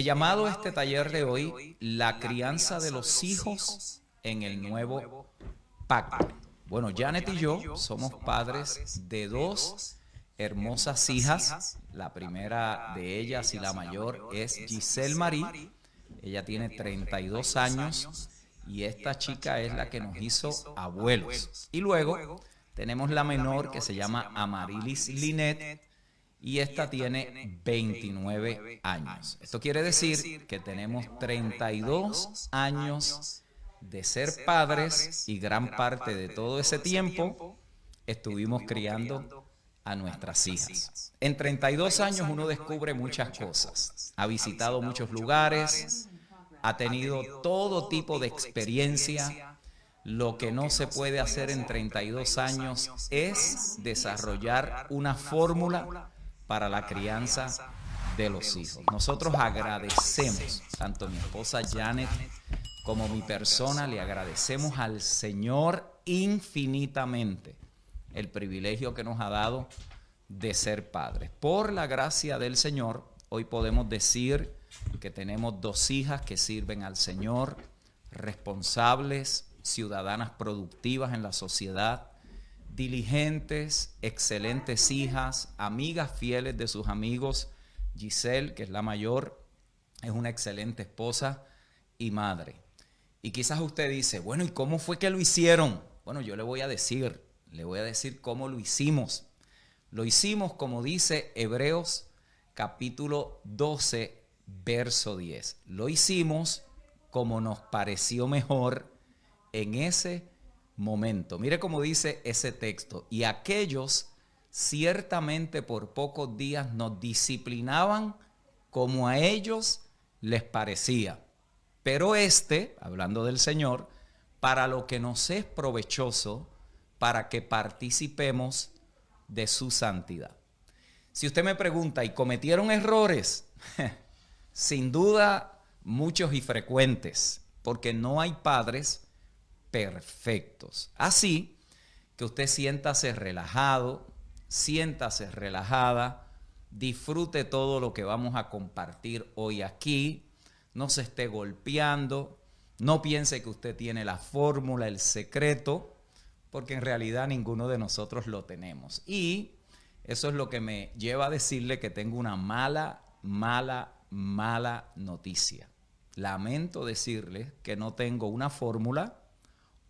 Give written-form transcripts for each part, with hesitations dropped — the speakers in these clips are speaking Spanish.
llamado este taller de hoy La crianza de los hijos en el nuevo pacto. Bueno, Janet y yo somos padres de dos hermosas hijas. La primera de ellas y la mayor es Giselle Marie. Ella tiene 32 años y esta chica es la que nos hizo abuelos. Y luego tenemos la menor que se llama Amarilis Linet y esta tiene 29 años. Esto quiere decir que tenemos 32 años de ser padres y gran parte de todo ese tiempo estuvimos criando a nuestras hijas. En 32 años uno descubre muchas cosas. Ha visitado muchos lugares, ha tenido todo tipo de experiencia. Lo que no se puede hacer en 32 años es desarrollar una fórmula para la crianza de los hijos. Nosotros agradecemos, tanto mi esposa Janet como mi persona, le agradecemos al Señor infinitamente el privilegio que nos ha dado de ser padres. Por la gracia del Señor, hoy podemos decir que tenemos dos hijas que sirven al Señor, responsables, ciudadanas productivas en la sociedad, diligentes, excelentes hijas, amigas fieles de sus amigos. Giselle, que es la mayor, es una excelente esposa y madre. Y quizás usted dice, bueno, ¿y cómo fue que lo hicieron? Bueno, yo le voy a decir cómo lo hicimos. Lo hicimos como dice Hebreos capítulo 12, verso 10. Lo hicimos como nos pareció mejor en ese momento. Mire cómo dice ese texto. Y aquellos ciertamente por pocos días nos disciplinaban como a ellos les parecía. Pero hablando del Señor, para lo que nos es provechoso, para que participemos de su santidad. Si usted me pregunta, ¿y cometieron errores? Sin duda, muchos y frecuentes, porque no hay padres perfectos. Así que usted siéntase relajado, siéntase relajada, disfrute todo lo que vamos a compartir hoy aquí, no se esté golpeando, no piense que usted tiene la fórmula, el secreto, porque en realidad ninguno de nosotros lo tenemos. Y eso es lo que me lleva a decirle que tengo una mala noticia. Lamento decirles que no tengo una fórmula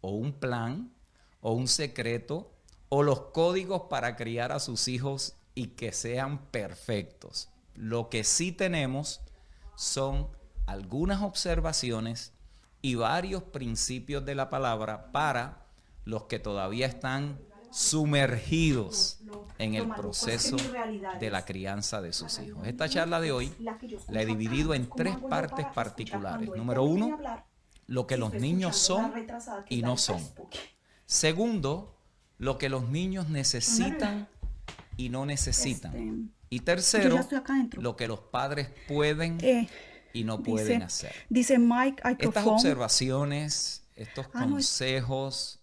o un plan o un secreto o los códigos para criar a sus hijos y que sean perfectos. Lo que sí tenemos son algunas observaciones y varios principios de la palabra para los que todavía están sumergidos en el proceso de la crianza de sus hijos. Esta charla de hoy la he dividido en tres partes particulares. Número uno, lo que los niños son y no son. Segundo, lo que los niños necesitan y no necesitan. Y tercero, lo que los padres pueden y no pueden hacer. Dice Mike, estas observaciones, estos consejos,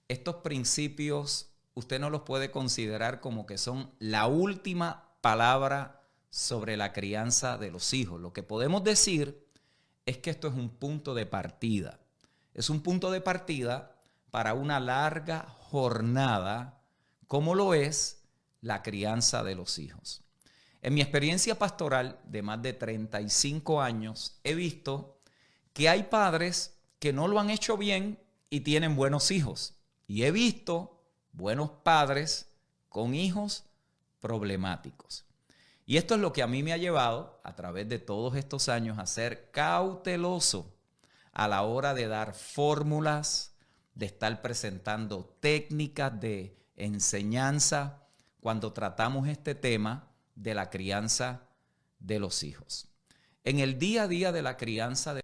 estos principios, usted no los puede considerar como que son la última palabra sobre la crianza de los hijos. Lo que podemos decir es que esto es un punto de partida. Es un punto de partida para una larga jornada, como lo es la crianza de los hijos. En mi experiencia pastoral de más de 35 años, he visto que hay padres que no lo han hecho bien y tienen buenos hijos. Y he visto buenos padres con hijos problemáticos. Y esto es lo que a mí me ha llevado, a través de todos estos años, a ser cauteloso a la hora de dar fórmulas, de estar presentando técnicas de enseñanza cuando tratamos este tema de la crianza de los hijos. En el día a día de la crianza de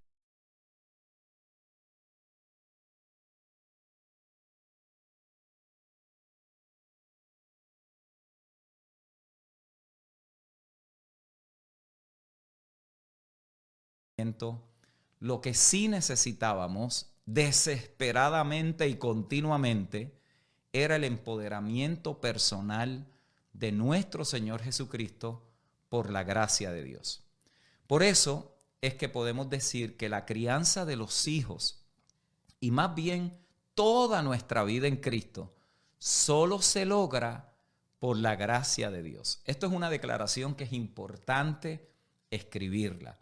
lo que sí necesitábamos desesperadamente y continuamente era el empoderamiento personal de nuestro Señor Jesucristo por la gracia de Dios. Por eso es que podemos decir que la crianza de los hijos, y más bien toda nuestra vida en Cristo, solo se logra por la gracia de Dios. Esto es una declaración que es importante escribirla.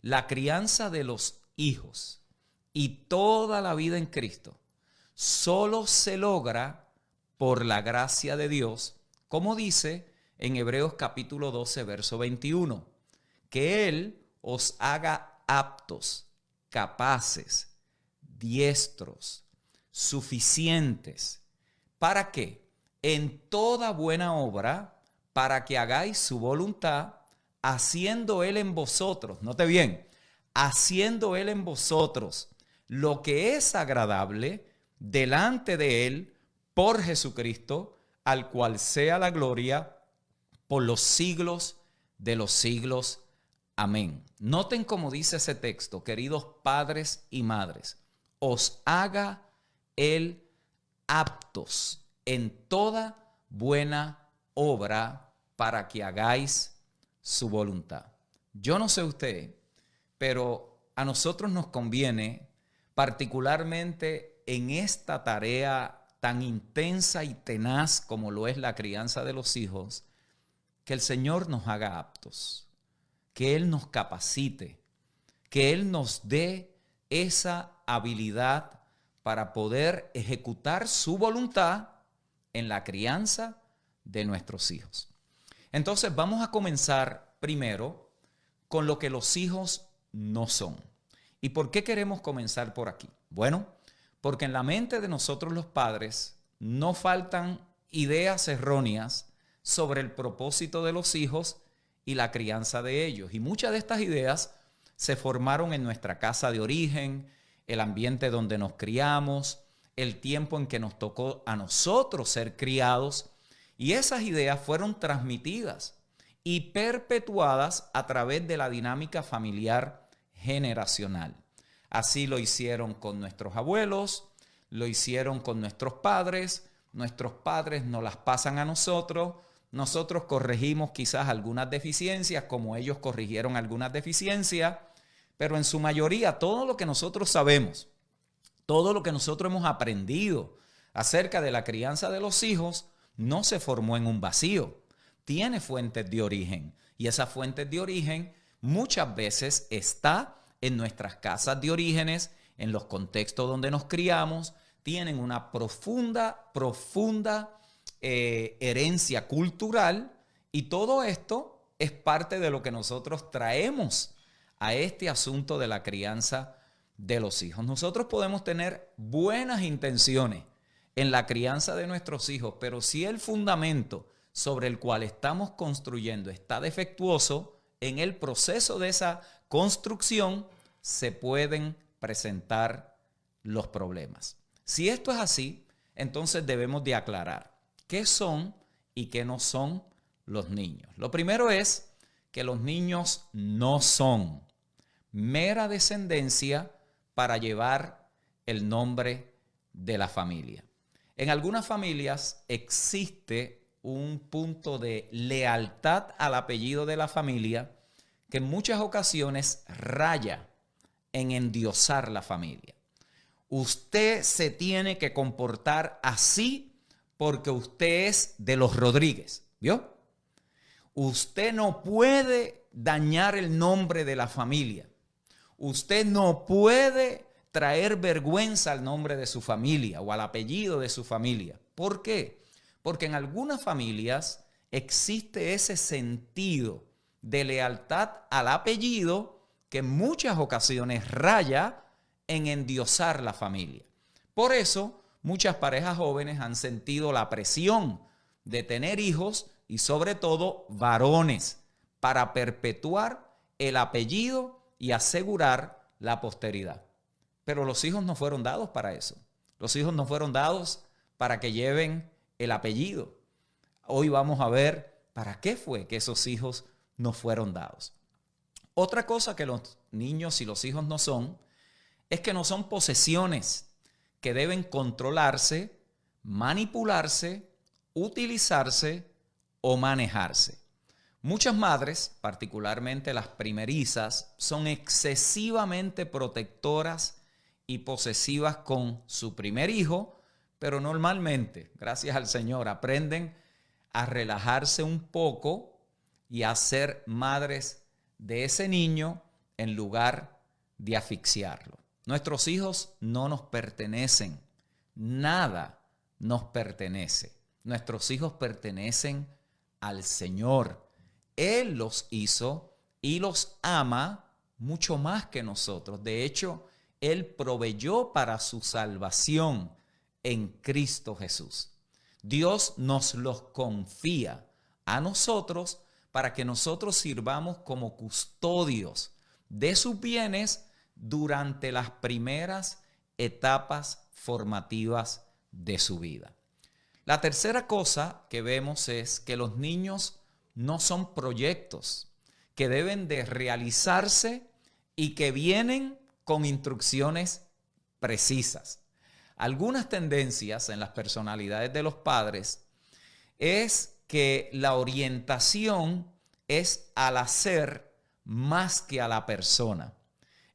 La crianza de los hijos y toda la vida en Cristo solo se logra por la gracia de Dios, como dice en Hebreos capítulo 12, verso 21, que Él os haga aptos, capaces, diestros, suficientes. ¿Para qué? En toda buena obra, para que hagáis su voluntad, haciendo Él en vosotros, note bien, haciendo Él en vosotros lo que es agradable delante de Él por Jesucristo, al cual sea la gloria por los siglos de los siglos. Amén. Noten cómo dice ese texto, queridos padres y madres, os haga Él aptos en toda buena obra para que hagáis su voluntad. Yo no sé usted, pero a nosotros nos conviene, particularmente en esta tarea tan intensa y tenaz como lo es la crianza de los hijos, que el Señor nos haga aptos, que Él nos capacite, que Él nos dé esa habilidad para poder ejecutar su voluntad en la crianza de nuestros hijos. Entonces vamos a comenzar primero con lo que los hijos no son. ¿Y por qué queremos comenzar por aquí? Bueno, porque en la mente de nosotros los padres no faltan ideas erróneas sobre el propósito de los hijos y la crianza de ellos. Y muchas de estas ideas se formaron en nuestra casa de origen, el ambiente donde nos criamos, el tiempo en que nos tocó a nosotros ser criados. Y esas ideas fueron transmitidas y perpetuadas a través de la dinámica familiar generacional. Así lo hicieron con nuestros abuelos, lo hicieron con nuestros padres nos las pasan a nosotros corregimos quizás algunas deficiencias como ellos corrigieron algunas deficiencias, pero en su mayoría todo lo que nosotros sabemos, todo lo que nosotros hemos aprendido acerca de la crianza de los hijos no se formó en un vacío, tiene fuentes de origen y esas fuentes de origen muchas veces está en nuestras casas de orígenes, en los contextos donde nos criamos, tienen una profunda herencia cultural y todo esto es parte de lo que nosotros traemos a este asunto de la crianza de los hijos. Nosotros podemos tener buenas intenciones en la crianza de nuestros hijos, pero si el fundamento sobre el cual estamos construyendo está defectuoso, en el proceso de esa construcción se pueden presentar los problemas. Si esto es así, entonces debemos de aclarar qué son y qué no son los niños. Lo primero es que los niños no son mera descendencia para llevar el nombre de la familia. En algunas familias existe un punto de lealtad al apellido de la familia que en muchas ocasiones raya en endiosar la familia. Usted se tiene que comportar así porque usted es de los Rodríguez, ¿vio? Usted no puede dañar el nombre de la familia. Usted no puede traer vergüenza al nombre de su familia o al apellido de su familia. ¿Por qué? Porque en algunas familias existe ese sentido de lealtad al apellido que en muchas ocasiones raya en endiosar la familia. Por eso, muchas parejas jóvenes han sentido la presión de tener hijos y sobre todo varones para perpetuar el apellido y asegurar la posteridad. Pero los hijos no fueron dados para eso. Los hijos no fueron dados para que lleven el apellido. Hoy vamos a ver para qué fue que esos hijos no fueron dados. Otra cosa que los niños y los hijos no son, es que no son posesiones que deben controlarse, manipularse, utilizarse o manejarse. Muchas madres, particularmente las primerizas, son excesivamente protectoras y posesivas con su primer hijo, pero normalmente, gracias al Señor, aprenden a relajarse un poco y a ser madres de ese niño en lugar de asfixiarlo. Nuestros hijos no nos pertenecen, nada nos pertenece. Nuestros hijos pertenecen al Señor. Él los hizo y los ama mucho más que nosotros. De hecho, Él proveyó para su salvación en Cristo Jesús. Dios nos los confía a nosotros para que nosotros sirvamos como custodios de sus bienes durante las primeras etapas formativas de su vida. La tercera cosa que vemos es que los niños no son proyectos que deben de realizarse y que vienen con instrucciones precisas. Algunas tendencias en las personalidades de los padres es que la orientación es al hacer más que a la persona.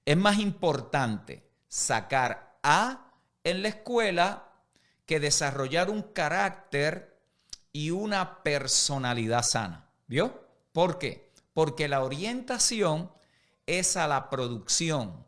Es más importante sacar A en la escuela que desarrollar un carácter y una personalidad sana. ¿Vio? ¿Por qué? Porque la orientación es a la producción,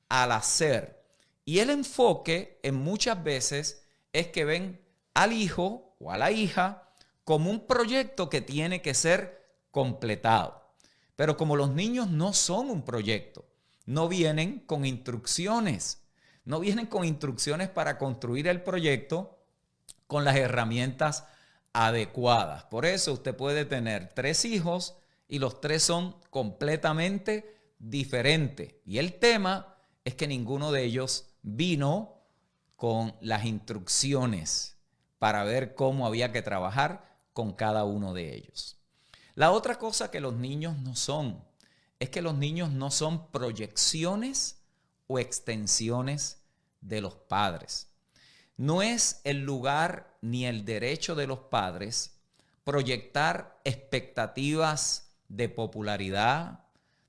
al hacer. Y el enfoque en muchas veces es que ven al hijo o a la hija como un proyecto que tiene que ser completado. Pero como los niños no son un proyecto, no vienen con instrucciones, no vienen con instrucciones para construir el proyecto con las herramientas adecuadas. Por eso usted puede tener 3 hijos y los 3 son completamente diferentes. Y el tema es que ninguno de ellos vino con las instrucciones para ver cómo había que trabajar con cada uno de ellos. La otra cosa que los niños no son, es que los niños no son proyecciones o extensiones de los padres. No es el lugar ni el derecho de los padres proyectar expectativas de popularidad,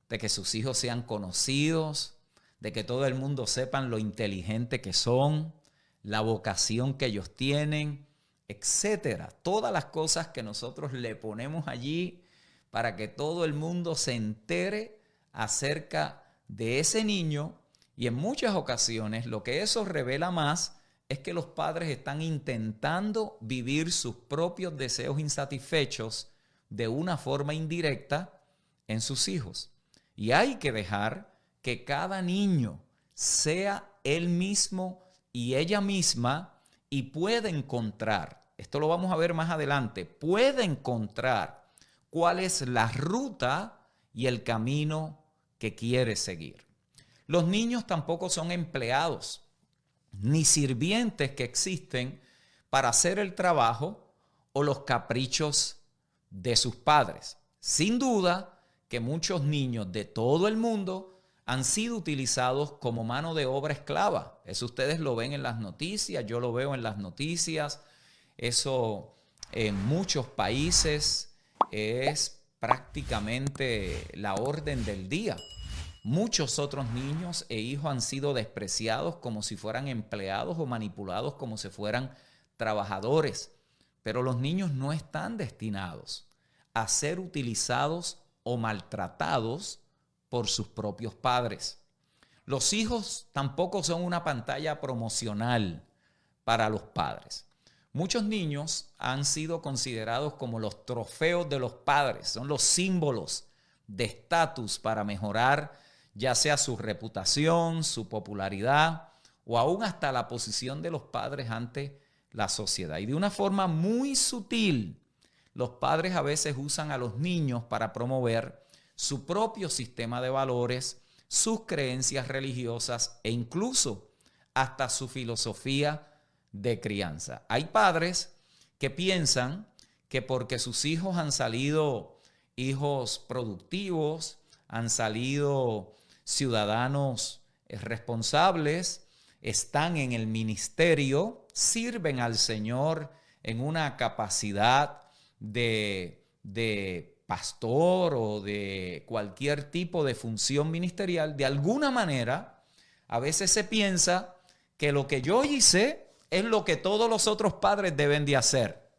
de que sus hijos sean conocidos, de que todo el mundo sepan lo inteligente que son, la vocación que ellos tienen, etcétera. Todas las cosas que nosotros le ponemos allí para que todo el mundo se entere acerca de ese niño, y en muchas ocasiones lo que eso revela más es que los padres están intentando vivir sus propios deseos insatisfechos de una forma indirecta en sus hijos. Y hay que dejar que cada niño sea él mismo y ella misma y pueda encontrar, esto lo vamos a ver más adelante, puede encontrar cuál es la ruta y el camino que quiere seguir. Los niños tampoco son empleados ni sirvientes que existen para hacer el trabajo o los caprichos de sus padres. Sin duda que muchos niños de todo el mundo han sido utilizados como mano de obra esclava. Eso ustedes lo ven en las noticias, yo lo veo en las noticias. Eso en muchos países es prácticamente la orden del día. Muchos otros niños e hijos han sido despreciados como si fueran empleados o manipulados como si fueran trabajadores. Pero los niños no están destinados a ser utilizados o maltratados por sus propios padres. Los hijos tampoco son una pantalla promocional para los padres. Muchos niños han sido considerados como los trofeos de los padres, son los símbolos de estatus para mejorar ya sea su reputación, su popularidad o aún hasta la posición de los padres ante la sociedad. Y de una forma muy sutil, los padres a veces usan a los niños para promover su propio sistema de valores, sus creencias religiosas e incluso hasta su filosofía de crianza. Hay padres que piensan que porque sus hijos han salido hijos productivos, han salido ciudadanos responsables, están en el ministerio, sirven al Señor en una capacidad de pastor o de cualquier tipo de función ministerial, de alguna manera, a veces se piensa que lo que yo hice es lo que todos los otros padres deben de hacer.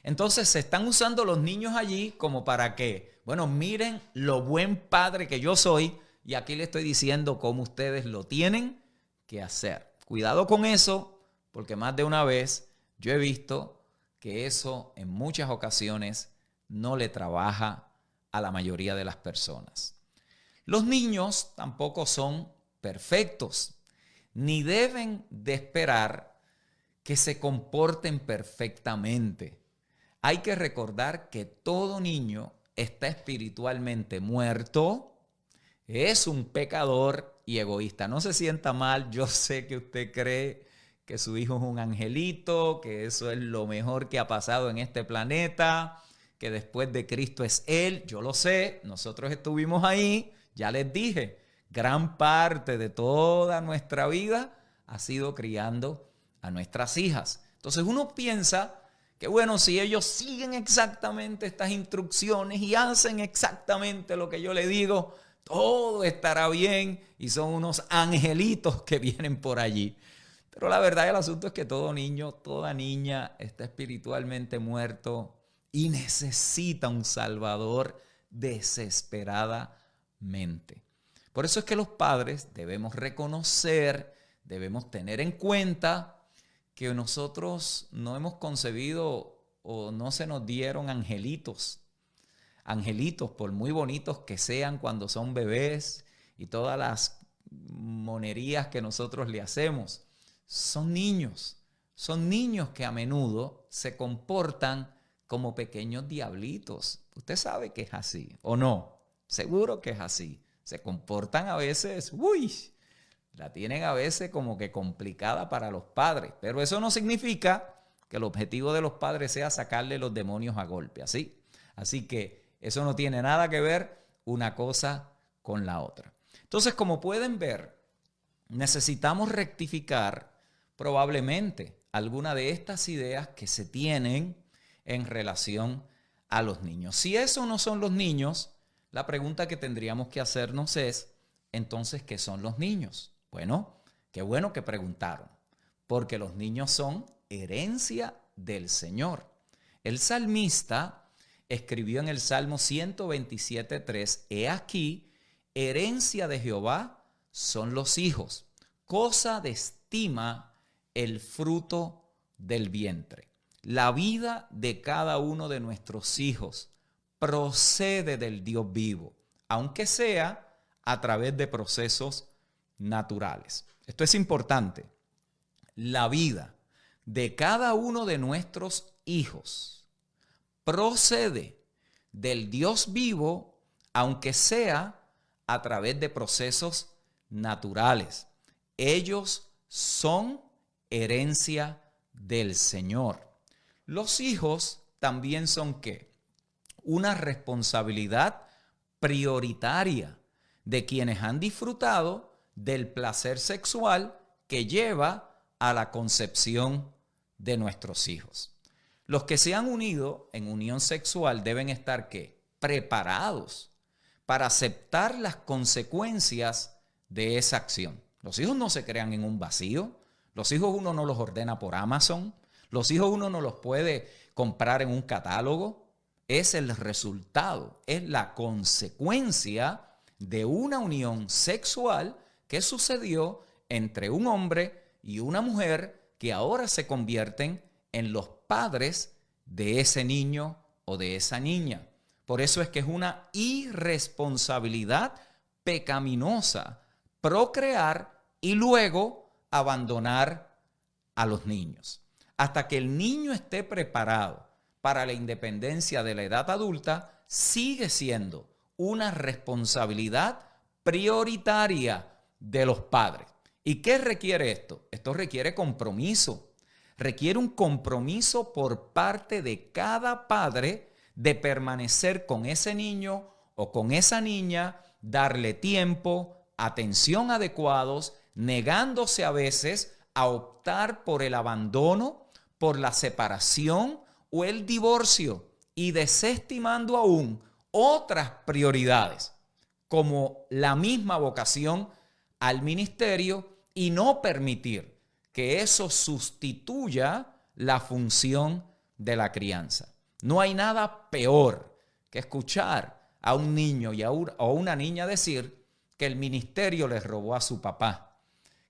Entonces se están usando los niños allí como para que, bueno, miren lo buen padre que yo soy y aquí le estoy diciendo cómo ustedes lo tienen que hacer. Cuidado con eso, porque más de una vez yo he visto que eso en muchas ocasiones no le trabaja a la mayoría de las personas. Los niños tampoco son perfectos, ni deben de esperar que se comporten perfectamente. Hay que recordar que todo niño está espiritualmente muerto, es un pecador y egoísta. No se sienta mal, yo sé que usted cree que su hijo es un angelito, que eso es lo mejor que ha pasado en este planeta, que después de Cristo es Él. Yo lo sé, nosotros estuvimos ahí, ya les dije, gran parte de toda nuestra vida ha sido criando a nuestras hijas. Entonces uno piensa que bueno, si ellos siguen exactamente estas instrucciones y hacen exactamente lo que yo les digo, todo estará bien y son unos angelitos que vienen por allí. Pero la verdad del asunto es que todo niño, toda niña está espiritualmente muerto y necesita un Salvador desesperadamente. Por eso es que los padres debemos reconocer, debemos tener en cuenta que nosotros no hemos concebido o no se nos dieron angelitos. Angelitos, por muy bonitos que sean cuando son bebés y todas las monerías que nosotros le hacemos, son niños que a menudo se comportan como pequeños diablitos. Usted sabe que es así, ¿o no? Seguro que es así. Se comportan a veces, la tienen a veces como que complicada para los padres. Pero eso no significa que el objetivo de los padres sea sacarle los demonios a golpe, ¿así? Así que eso no tiene nada que ver una cosa con la otra. Entonces, como pueden ver, necesitamos rectificar probablemente alguna de estas ideas que se tienen en relación a los niños. Si esos no son los niños, la pregunta que tendríamos que hacernos es, entonces, ¿qué son los niños? Bueno, qué bueno que preguntaron, porque los niños son herencia del Señor. El salmista escribió en el Salmo 127:3, he aquí, herencia de Jehová son los hijos, cosa de estima el fruto del vientre. La vida de cada uno de nuestros hijos procede del Dios vivo, aunque sea a través de procesos naturales. Esto es importante. La vida de cada uno de nuestros hijos procede del Dios vivo, aunque sea a través de procesos naturales. Ellos son herencia del Señor. Los hijos también son ¿qué? Una responsabilidad prioritaria de quienes han disfrutado del placer sexual que lleva a la concepción de nuestros hijos. Los que se han unido en unión sexual deben estar ¿qué? Preparados para aceptar las consecuencias de esa acción. Los hijos no se crean en un vacío. Los hijos uno no los ordena por Amazon. Los hijos uno no los puede comprar en un catálogo. Es el resultado, es la consecuencia de una unión sexual que sucedió entre un hombre y una mujer que ahora se convierten en los padres de ese niño o de esa niña. Por eso es que es una irresponsabilidad pecaminosa procrear y luego abandonar a los niños. Hasta que el niño esté preparado para la independencia de la edad adulta, sigue siendo una responsabilidad prioritaria de los padres. ¿Y qué requiere esto? Esto requiere compromiso. Requiere un compromiso por parte de cada padre de permanecer con ese niño o con esa niña, darle tiempo, atención adecuados, negándose a veces a optar por el abandono, por la separación o el divorcio. y desestimando aún otras prioridades, como la misma vocación al ministerio, y no permitir que eso sustituya la función de la crianza. No hay nada peor que escuchar a un niño o una niña decir que el ministerio les robó a su papá,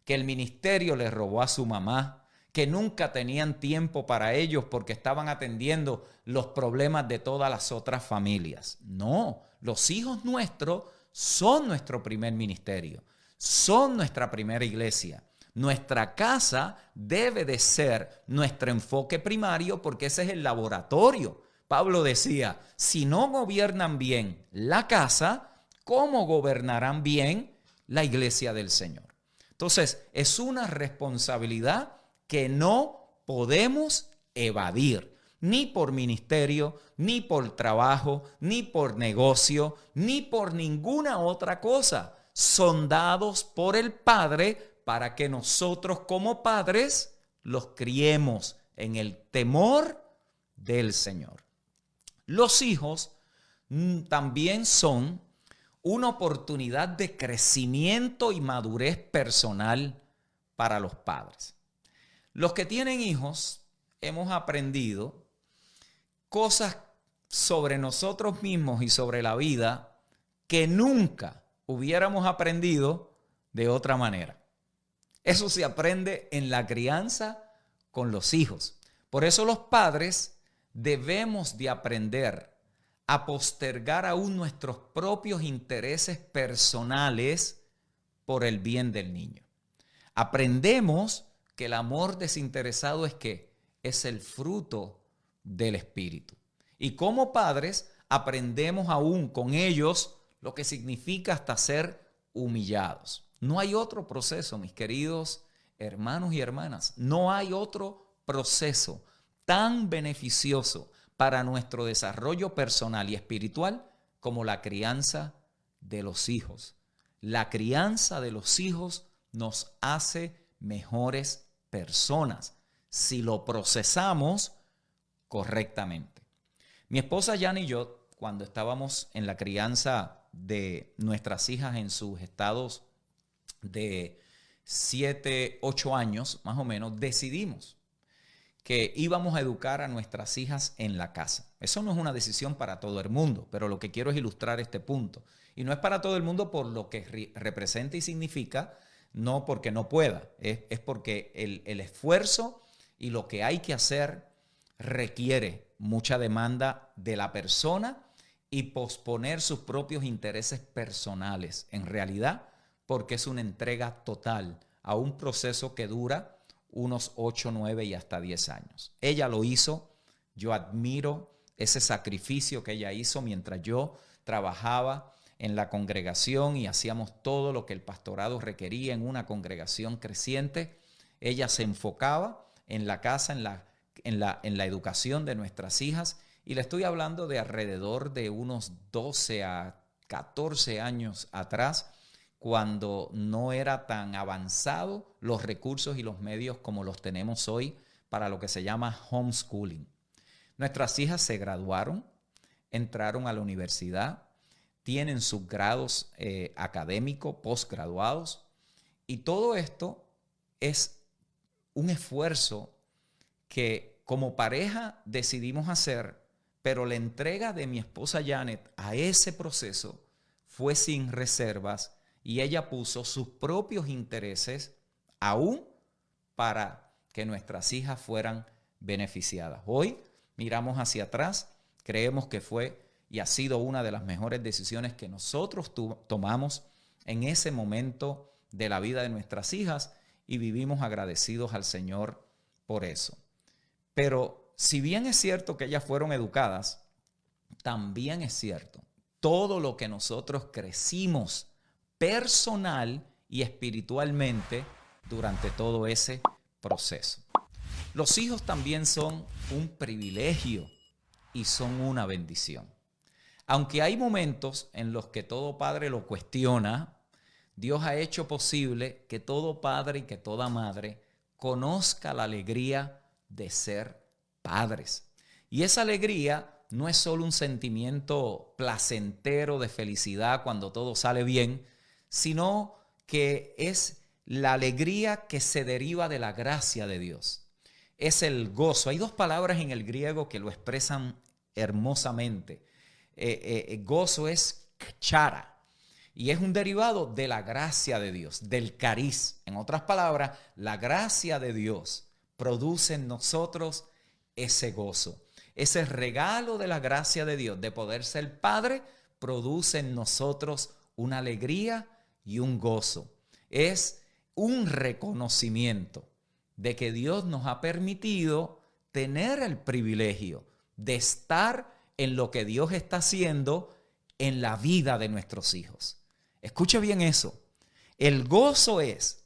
que el ministerio les robó a su mamá, que nunca tenían tiempo para ellos porque estaban atendiendo los problemas de todas las otras familias. No, los hijos nuestros son nuestro primer ministerio, son nuestra primera iglesia. Nuestra casa debe de ser nuestro enfoque primario porque ese es el laboratorio. Pablo decía, si no gobiernan bien la casa, ¿cómo gobernarán bien la iglesia del Señor? Entonces, es una responsabilidad que no podemos evadir, ni por ministerio, ni por trabajo, ni por negocio, ni por ninguna otra cosa. Son dados por el Padre para que nosotros como padres los criemos en el temor del Señor. Los hijos también son una oportunidad de crecimiento y madurez personal para los padres. Los que tienen hijos hemos aprendido cosas sobre nosotros mismos y sobre la vida que nunca hubiéramos aprendido de otra manera. Eso se aprende en la crianza con los hijos. Por eso los padres debemos de aprender a postergar aún nuestros propios intereses personales por el bien del niño. Aprendemos que el amor desinteresado es el fruto del Espíritu. Y como padres aprendemos aún con ellos lo que significa hasta ser humillados. No hay otro proceso, mis queridos hermanos y hermanas. No hay otro proceso tan beneficioso para nuestro desarrollo personal y espiritual como la crianza de los hijos. La crianza de los hijos nos hace mejores personas si lo procesamos correctamente. Mi esposa Jan y yo, cuando estábamos en la crianza de nuestras hijas en sus estados de 7, 8 años, más o menos, decidimos que íbamos a educar a nuestras hijas en la casa. Eso no es una decisión para todo el mundo, pero lo que quiero es ilustrar este punto. Y no es para todo el mundo por lo que representa y significa, no porque no pueda, es porque el esfuerzo y lo que hay que hacer requiere mucha demanda de la persona y posponer sus propios intereses personales, en realidad, porque es una entrega total a un proceso que dura unos 8, 9 y hasta 10 años. Ella lo hizo, yo admiro ese sacrificio que ella hizo mientras yo trabajaba en la congregación y hacíamos todo lo que el pastorado requería en una congregación creciente. Ella se enfocaba en la casa, en la educación de nuestras hijas, y le estoy hablando de alrededor de unos 12 a 14 años atrás, cuando no era tan avanzado los recursos y los medios como los tenemos hoy para lo que se llama homeschooling. Nuestras hijas se graduaron, entraron a la universidad, tienen sus grados académicos, posgraduados, y todo esto es un esfuerzo que como pareja decidimos hacer, pero la entrega de mi esposa Janet a ese proceso fue sin reservas y ella puso sus propios intereses aún para que nuestras hijas fueran beneficiadas. Hoy miramos hacia atrás, creemos que fue y ha sido una de las mejores decisiones que nosotros tomamos en ese momento de la vida de nuestras hijas y vivimos agradecidos al Señor por eso. Pero si bien es cierto que ellas fueron educadas, también es cierto todo lo que nosotros crecimos personal y espiritualmente durante todo ese proceso. Los hijos también son un privilegio y son una bendición. Aunque hay momentos en los que todo padre lo cuestiona, Dios ha hecho posible que todo padre y que toda madre conozca la alegría de ser padres. Y esa alegría no es solo un sentimiento placentero de felicidad cuando todo sale bien, sino que es la alegría que se deriva de la gracia de Dios. Es el gozo. Hay dos palabras en el griego que lo expresan hermosamente. Gozo es chara y es un derivado de la gracia de Dios, del cariz. En otras palabras, la gracia de Dios produce en nosotros ese gozo. Ese regalo de la gracia de Dios, de poder ser padre, produce en nosotros una alegría y un gozo. Es un reconocimiento de que Dios nos ha permitido tener el privilegio de estar en lo que Dios está haciendo en la vida de nuestros hijos. Escuche bien eso. El gozo es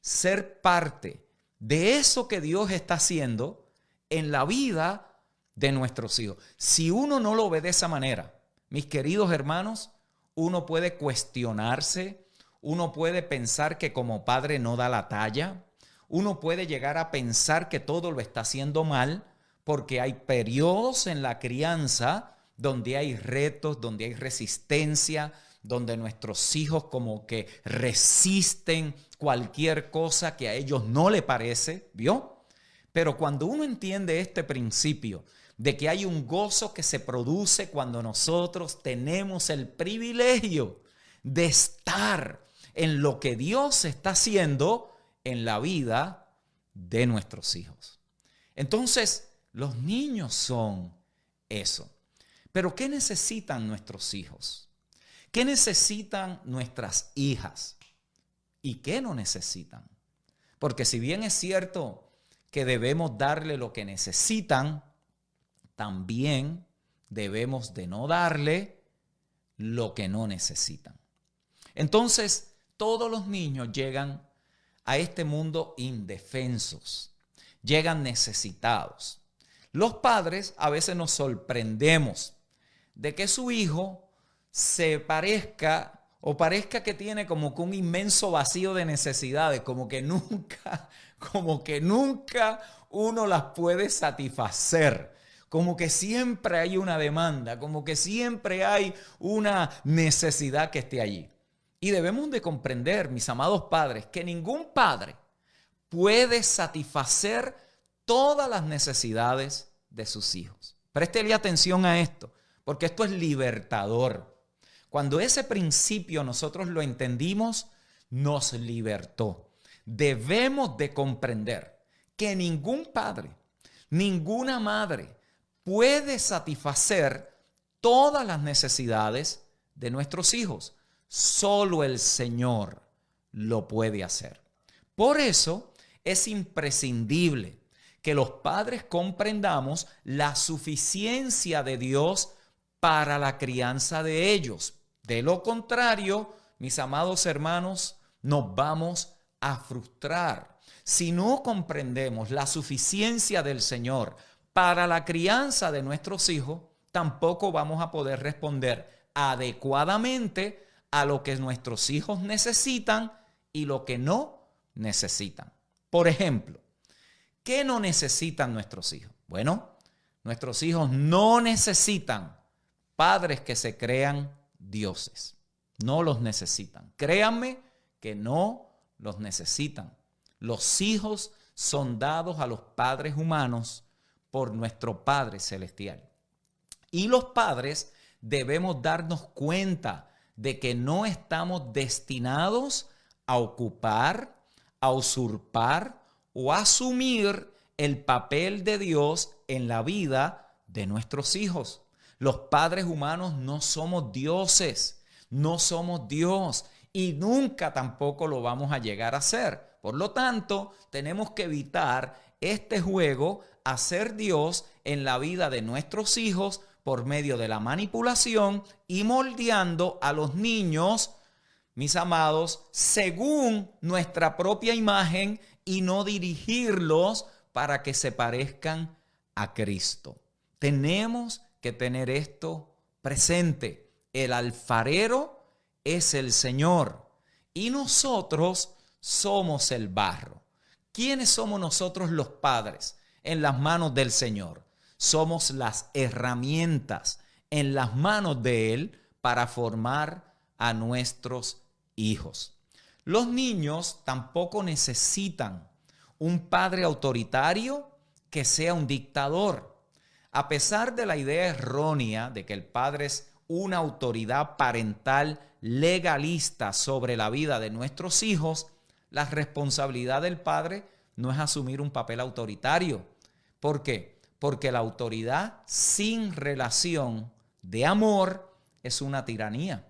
ser parte de eso que Dios está haciendo en la vida de nuestros hijos. Si uno no lo ve de esa manera, mis queridos hermanos, uno puede cuestionarse, uno puede pensar que como padre no da la talla, uno puede llegar a pensar que todo lo está haciendo mal, porque hay periodos en la crianza donde hay retos, donde hay resistencia, donde nuestros hijos como que resisten cualquier cosa que a ellos no le parece, ¿vio? Pero cuando uno entiende este principio de que hay un gozo que se produce cuando nosotros tenemos el privilegio de estar en lo que Dios está haciendo en la vida de nuestros hijos. Entonces, los niños son eso. Pero ¿qué necesitan nuestros hijos? ¿Qué necesitan nuestras hijas? ¿Y qué no necesitan? Porque si bien es cierto que debemos darle lo que necesitan, también debemos de no darle lo que no necesitan. Entonces, todos los niños llegan a este mundo indefensos, llegan necesitados. Los padres a veces nos sorprendemos de que su hijo se parezca o parezca que tiene como que un inmenso vacío de necesidades, como que nunca uno las puede satisfacer. Como que siempre hay una demanda, como que siempre hay una necesidad que esté allí. Y debemos de comprender, mis amados padres, que ningún padre puede satisfacer todas las necesidades de sus hijos. Préstele atención a esto, porque esto es libertador. Cuando ese principio nosotros lo entendimos, nos libertó. Debemos de comprender que ningún padre, ninguna madre puede satisfacer todas las necesidades de nuestros hijos. Solo el Señor lo puede hacer. Por eso es imprescindible que los padres comprendamos la suficiencia de Dios para la crianza de ellos. De lo contrario, mis amados hermanos, nos vamos a frustrar. Si no comprendemos la suficiencia del Señor para la crianza de nuestros hijos, tampoco vamos a poder responder adecuadamente a lo que nuestros hijos necesitan y lo que no necesitan. Por ejemplo, ¿qué no necesitan nuestros hijos? Bueno, nuestros hijos no necesitan padres que se crean dioses. No los necesitan. Créanme que no los necesitan. Los hijos son dados a los padres humanos por nuestro Padre Celestial. Y los padres debemos darnos cuenta de que no estamos destinados a ocupar, a usurpar o a asumir el papel de Dios en la vida de nuestros hijos. Los padres humanos no somos dioses, no somos Dios y nunca tampoco lo vamos a llegar a ser. Por lo tanto, tenemos que evitar este juego a ser Dios en la vida de nuestros hijos por medio de la manipulación y moldeando a los niños, mis amados, según nuestra propia imagen y no dirigirlos para que se parezcan a Cristo. Tenemos que tener esto presente. El alfarero es el Señor y nosotros somos el barro. ¿Quiénes somos nosotros los padres en las manos del Señor? somos las herramientas en las manos de Él para formar a nuestros hijos. Los niños tampoco necesitan un padre autoritario que sea un dictador. A pesar de la idea errónea de que el padre es una autoridad parental legalista sobre la vida de nuestros hijos, la responsabilidad del padre no es asumir un papel autoritario. ¿Por qué? Porque la autoridad sin relación de amor es una tiranía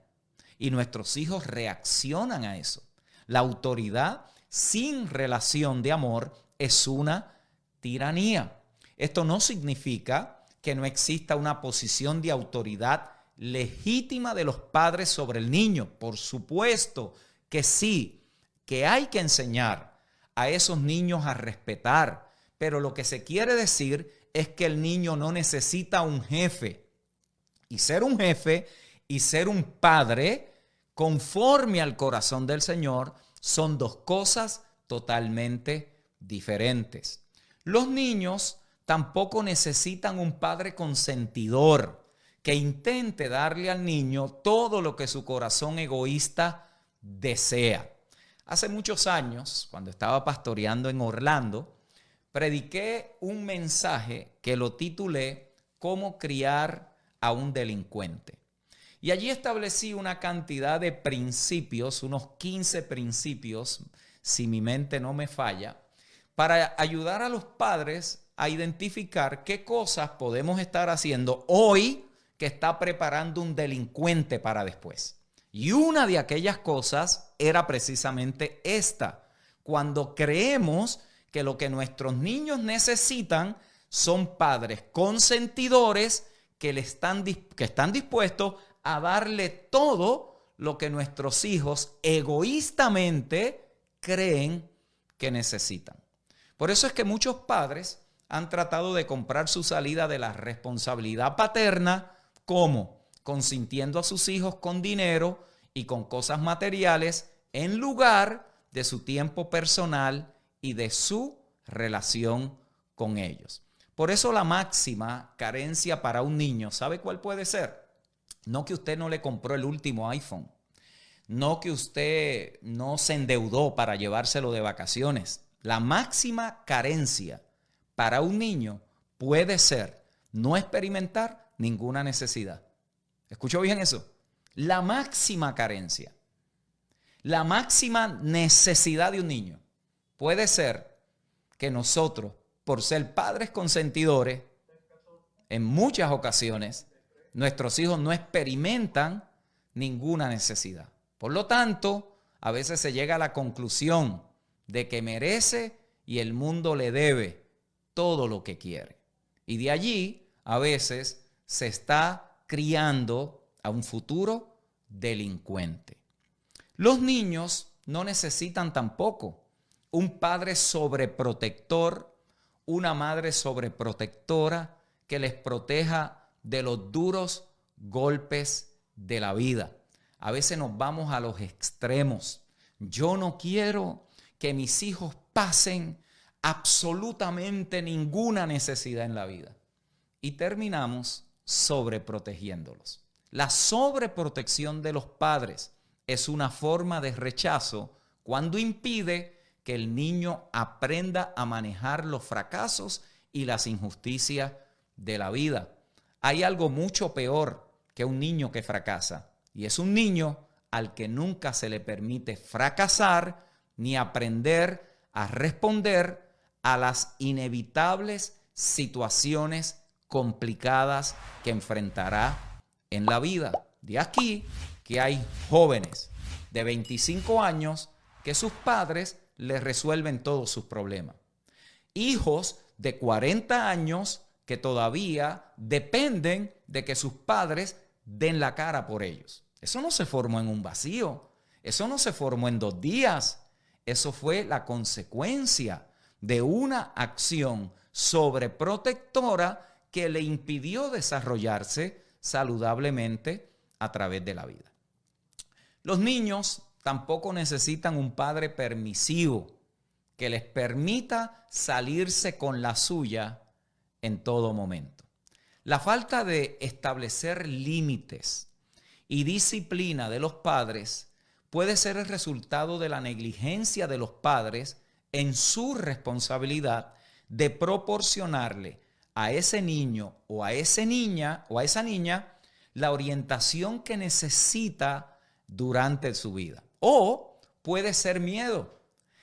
y nuestros hijos reaccionan a eso. La autoridad sin relación de amor es una tiranía. Esto no significa que no exista una posición de autoridad legítima de los padres sobre el niño. Por supuesto que sí, que hay que enseñar a esos niños a respetar, pero lo que se quiere decir es que el niño no necesita un jefe. Y ser un jefe y ser un padre conforme al corazón del Señor son dos cosas totalmente diferentes. Los niños tampoco necesitan un padre consentidor que intente darle al niño todo lo que su corazón egoísta desea. Hace muchos años, cuando estaba pastoreando en Orlando, prediqué un mensaje que lo titulé ¿Cómo criar a un delincuente? Y allí establecí una cantidad de principios, unos 15 principios, si mi mente no me falla, para ayudar a los padres a identificar qué cosas podemos estar haciendo hoy que está preparando un delincuente para después. Y una de aquellas cosas era precisamente esta. Cuando creemos que lo que nuestros niños necesitan son padres consentidores que están dispuestos a darle todo lo que nuestros hijos egoístamente creen que necesitan. Por eso es que muchos padres han tratado de comprar su salida de la responsabilidad paterna. ¿Cómo? Consintiendo a sus hijos con dinero y con cosas materiales en lugar de su tiempo personal y de su relación con ellos. Por eso la máxima carencia para un niño, ¿sabe cuál puede ser? No que usted no le compró el último iPhone, no que usted no se endeudó para llevárselo de vacaciones. La máxima carencia para un niño puede ser no experimentar ninguna necesidad. ¿Escuchó bien eso? La máxima carencia, la máxima necesidad de un niño puede ser que nosotros, por ser padres consentidores, en muchas ocasiones, nuestros hijos no experimentan ninguna necesidad. Por lo tanto, a veces se llega a la conclusión de que merece y el mundo le debe todo lo que quiere. Y de allí, a veces, se está criando a un futuro delincuente. Los niños no necesitan tampoco un padre sobreprotector, una madre sobreprotectora que les proteja de los duros golpes de la vida. A veces nos vamos a los extremos. Yo no quiero que mis hijos pasen absolutamente ninguna necesidad en la vida. Y terminamos sobreprotegiéndolos. La sobreprotección de los padres es una forma de rechazo cuando impide que el niño aprenda a manejar los fracasos y las injusticias de la vida. Hay algo mucho peor que un niño que fracasa, y es un niño al que nunca se le permite fracasar ni aprender a responder a las inevitables situaciones complicadas que enfrentará en la vida. De aquí que hay jóvenes de 25 años que sus padres les resuelven todos sus problemas. Hijos de 40 años que todavía dependen de que sus padres den la cara por ellos. Eso no se formó en un vacío. Eso no se formó en 2 días. Eso fue la consecuencia de una acción sobreprotectora que le impidió desarrollarse saludablemente a través de la vida. Los niños tampoco necesitan un padre permisivo que les permita salirse con la suya en todo momento. La falta de establecer límites y disciplina de los padres puede ser el resultado de la negligencia de los padres en su responsabilidad de proporcionarle a ese niño o a esa niña la orientación que necesita durante su vida. O puede ser miedo.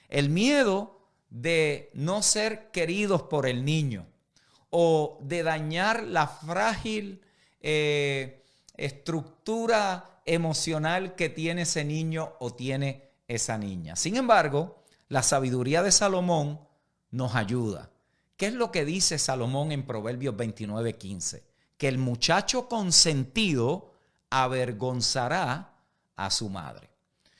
El miedo de no ser queridos por el niño o de dañar la frágil estructura emocional que tiene ese niño o tiene esa niña. Sin embargo, la sabiduría de Salomón nos ayuda. ¿Qué es lo que dice Salomón en Proverbios 29:15? Que el muchacho consentido avergonzará a su madre.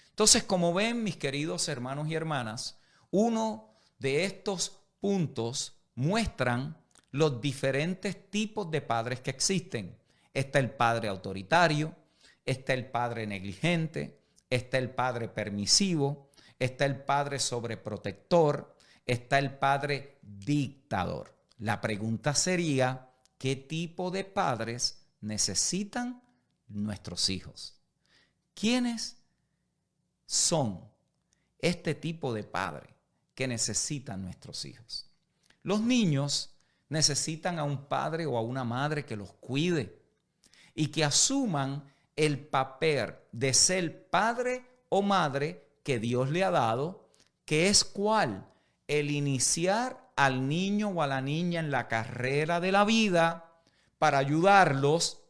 Entonces, como ven, mis queridos hermanos y hermanas, uno de estos puntos muestran los diferentes tipos de padres que existen. Está el padre autoritario, está el padre negligente, está el padre permisivo, está el padre sobreprotector, está el padre dictador. La pregunta sería, ¿qué tipo de padres necesitan nuestros hijos? ¿Quiénes son este tipo de padre que necesitan nuestros hijos? Los niños necesitan a un padre o a una madre que los cuide y que asuman el papel de ser padre o madre que Dios le ha dado, que es ¿cuál? El iniciar al niño o a la niña en la carrera de la vida para ayudarlos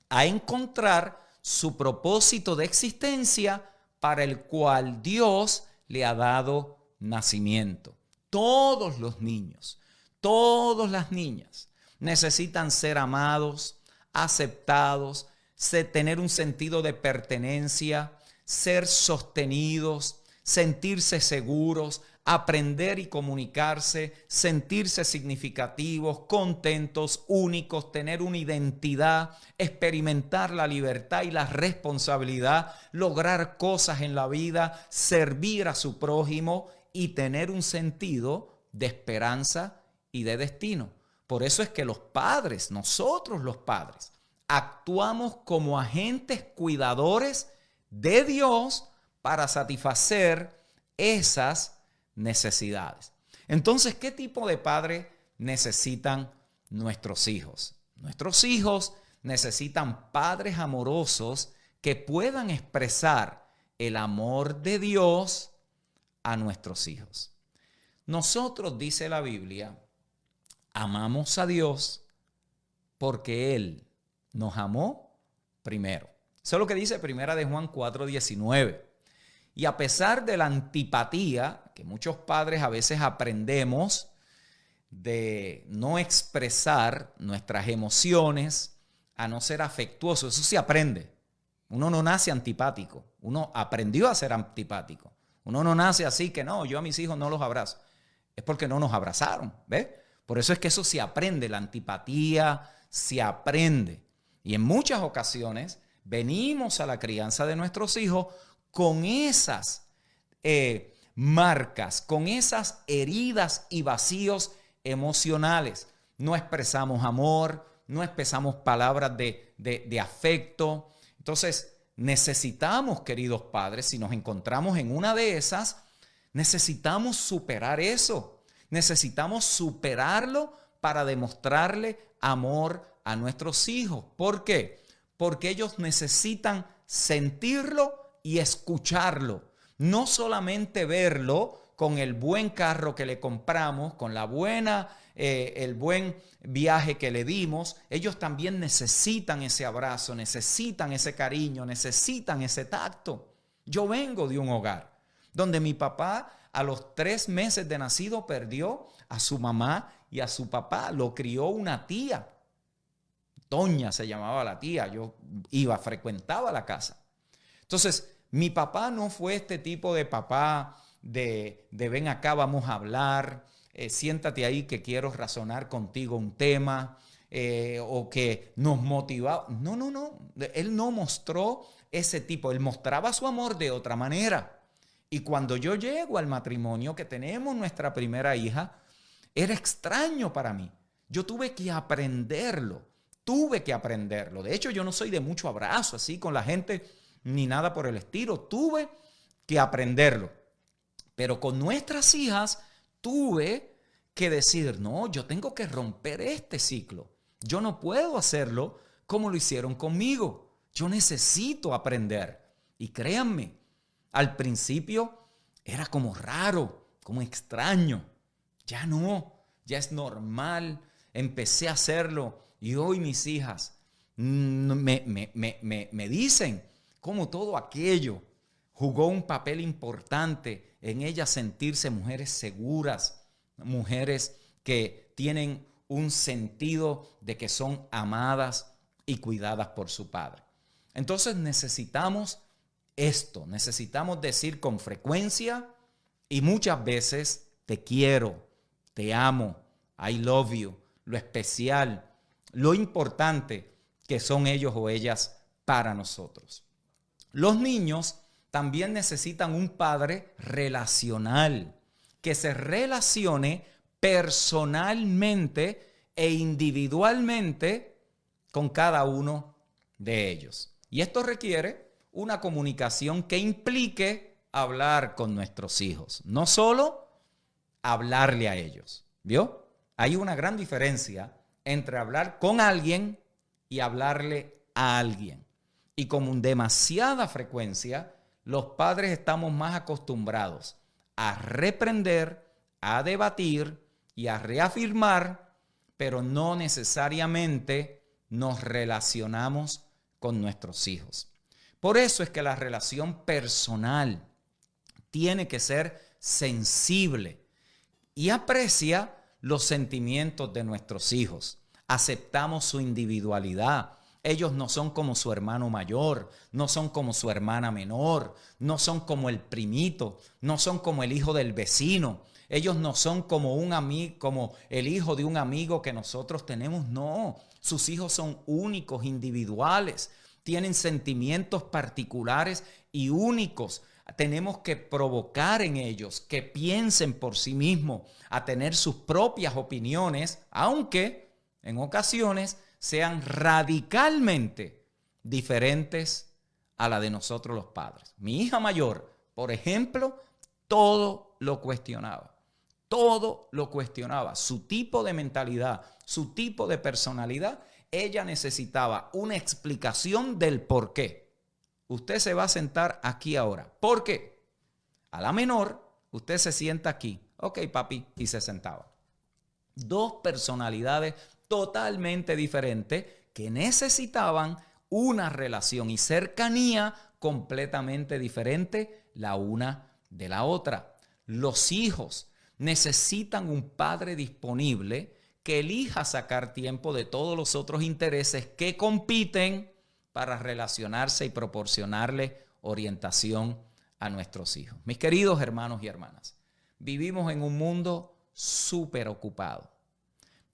a encontrar su propósito de existencia para el cual Dios le ha dado nacimiento. Todos los niños, todas las niñas necesitan ser amados, aceptados, tener un sentido de pertenencia, ser sostenidos, sentirse seguros, aprender y comunicarse, sentirse significativos, contentos, únicos, tener una identidad, experimentar la libertad y la responsabilidad, lograr cosas en la vida, servir a su prójimo y tener un sentido de esperanza y de destino. Por eso es que los padres, nosotros los padres, actuamos como agentes cuidadores de Dios para satisfacer esas necesidades. Entonces, ¿qué tipo de padre necesitan nuestros hijos? Nuestros hijos necesitan padres amorosos que puedan expresar el amor de Dios a nuestros hijos. Nosotros, dice la Biblia, amamos a Dios porque Él nos amó primero. Eso es lo que dice Primera de Juan 4:19. Y a pesar de la antipatía que muchos padres a veces aprendemos de no expresar nuestras emociones, a no ser afectuoso, eso se aprende. Uno no nace antipático, uno aprendió a ser antipático. Uno no nace así que no, yo a mis hijos no los abrazo. Es porque no nos abrazaron, ¿ves? Por eso es que eso se aprende, la antipatía se aprende. Y en muchas ocasiones venimos a la crianza de nuestros hijos con esas marcas, con esas heridas y vacíos emocionales. No expresamos amor, no expresamos palabras de afecto. Entonces, necesitamos, queridos padres, si nos encontramos en una de esas, necesitamos superar eso. Necesitamos superarlo para demostrarle amor a nuestros hijos. ¿Por qué? Porque ellos necesitan sentirlo y escucharlo. No solamente verlo con el buen carro que le compramos, con la el buen viaje que le dimos. Ellos también necesitan ese abrazo, necesitan ese cariño, necesitan ese tacto. Yo vengo de un hogar donde mi papá a los 3 meses de nacido perdió a su mamá y a su papá. Lo crió una tía. Toña se llamaba la tía. Yo frecuentaba la casa. Entonces, mi papá no fue este tipo de papá de ven acá, vamos a hablar, siéntate ahí que quiero razonar contigo un tema, o que nos motivaba. No. Él no mostró ese tipo. Él mostraba su amor de otra manera. Y cuando yo llego al matrimonio, que tenemos nuestra primera hija, era extraño para mí. Yo tuve que aprenderlo. Tuve que aprenderlo. De hecho, yo no soy de mucho abrazo así con la gente ni nada por el estilo. Tuve que aprenderlo. Pero con nuestras hijas tuve que decir, no, yo tengo que romper este ciclo. Yo no puedo hacerlo como lo hicieron conmigo. Yo necesito aprender. Y créanme, al principio era como raro, como extraño. Ya no, ya es normal. Empecé a hacerlo y hoy mis hijas me dicen cómo todo aquello jugó un papel importante en ellas sentirse mujeres seguras, mujeres que tienen un sentido de que son amadas y cuidadas por su padre. Entonces necesitamos esto, necesitamos decir con frecuencia y muchas veces te quiero, te amo, I love you, lo especial, lo importante que son ellos o ellas para nosotros. Los niños también necesitan un padre relacional, que se relacione personalmente e individualmente con cada uno de ellos. Y esto requiere una comunicación que implique hablar con nuestros hijos, no solo hablarle a ellos. ¿Vio? Hay una gran diferencia entre hablar con alguien y hablarle a alguien. Y con demasiada frecuencia, los padres estamos más acostumbrados a reprender, a debatir y a reafirmar, pero no necesariamente nos relacionamos con nuestros hijos. Por eso es que la relación personal tiene que ser sensible y aprecia los sentimientos de nuestros hijos. Aceptamos su individualidad. Ellos no son como su hermano mayor, no son como su hermana menor, no son como el primito, no son como el hijo del vecino. Ellos no son como como el hijo de un amigo que nosotros tenemos. No, sus hijos son únicos, individuales, tienen sentimientos particulares y únicos. Tenemos que provocar en ellos que piensen por sí mismos, a tener sus propias opiniones, aunque en ocasiones sean radicalmente diferentes a la de nosotros los padres. Mi hija mayor, por ejemplo, todo lo cuestionaba. Todo lo cuestionaba. Su tipo de mentalidad, su tipo de personalidad, ella necesitaba una explicación del por qué. Usted se va a sentar aquí ahora. ¿Por qué? A la menor, usted se sienta aquí. Ok, papi, y se sentaba. Dos personalidades totalmente diferentes que necesitaban una relación y cercanía completamente diferente la una de la otra. Los hijos necesitan un padre disponible que elija sacar tiempo de todos los otros intereses que compiten para relacionarse y proporcionarle orientación a nuestros hijos. Mis queridos hermanos y hermanas, vivimos en un mundo súper ocupado,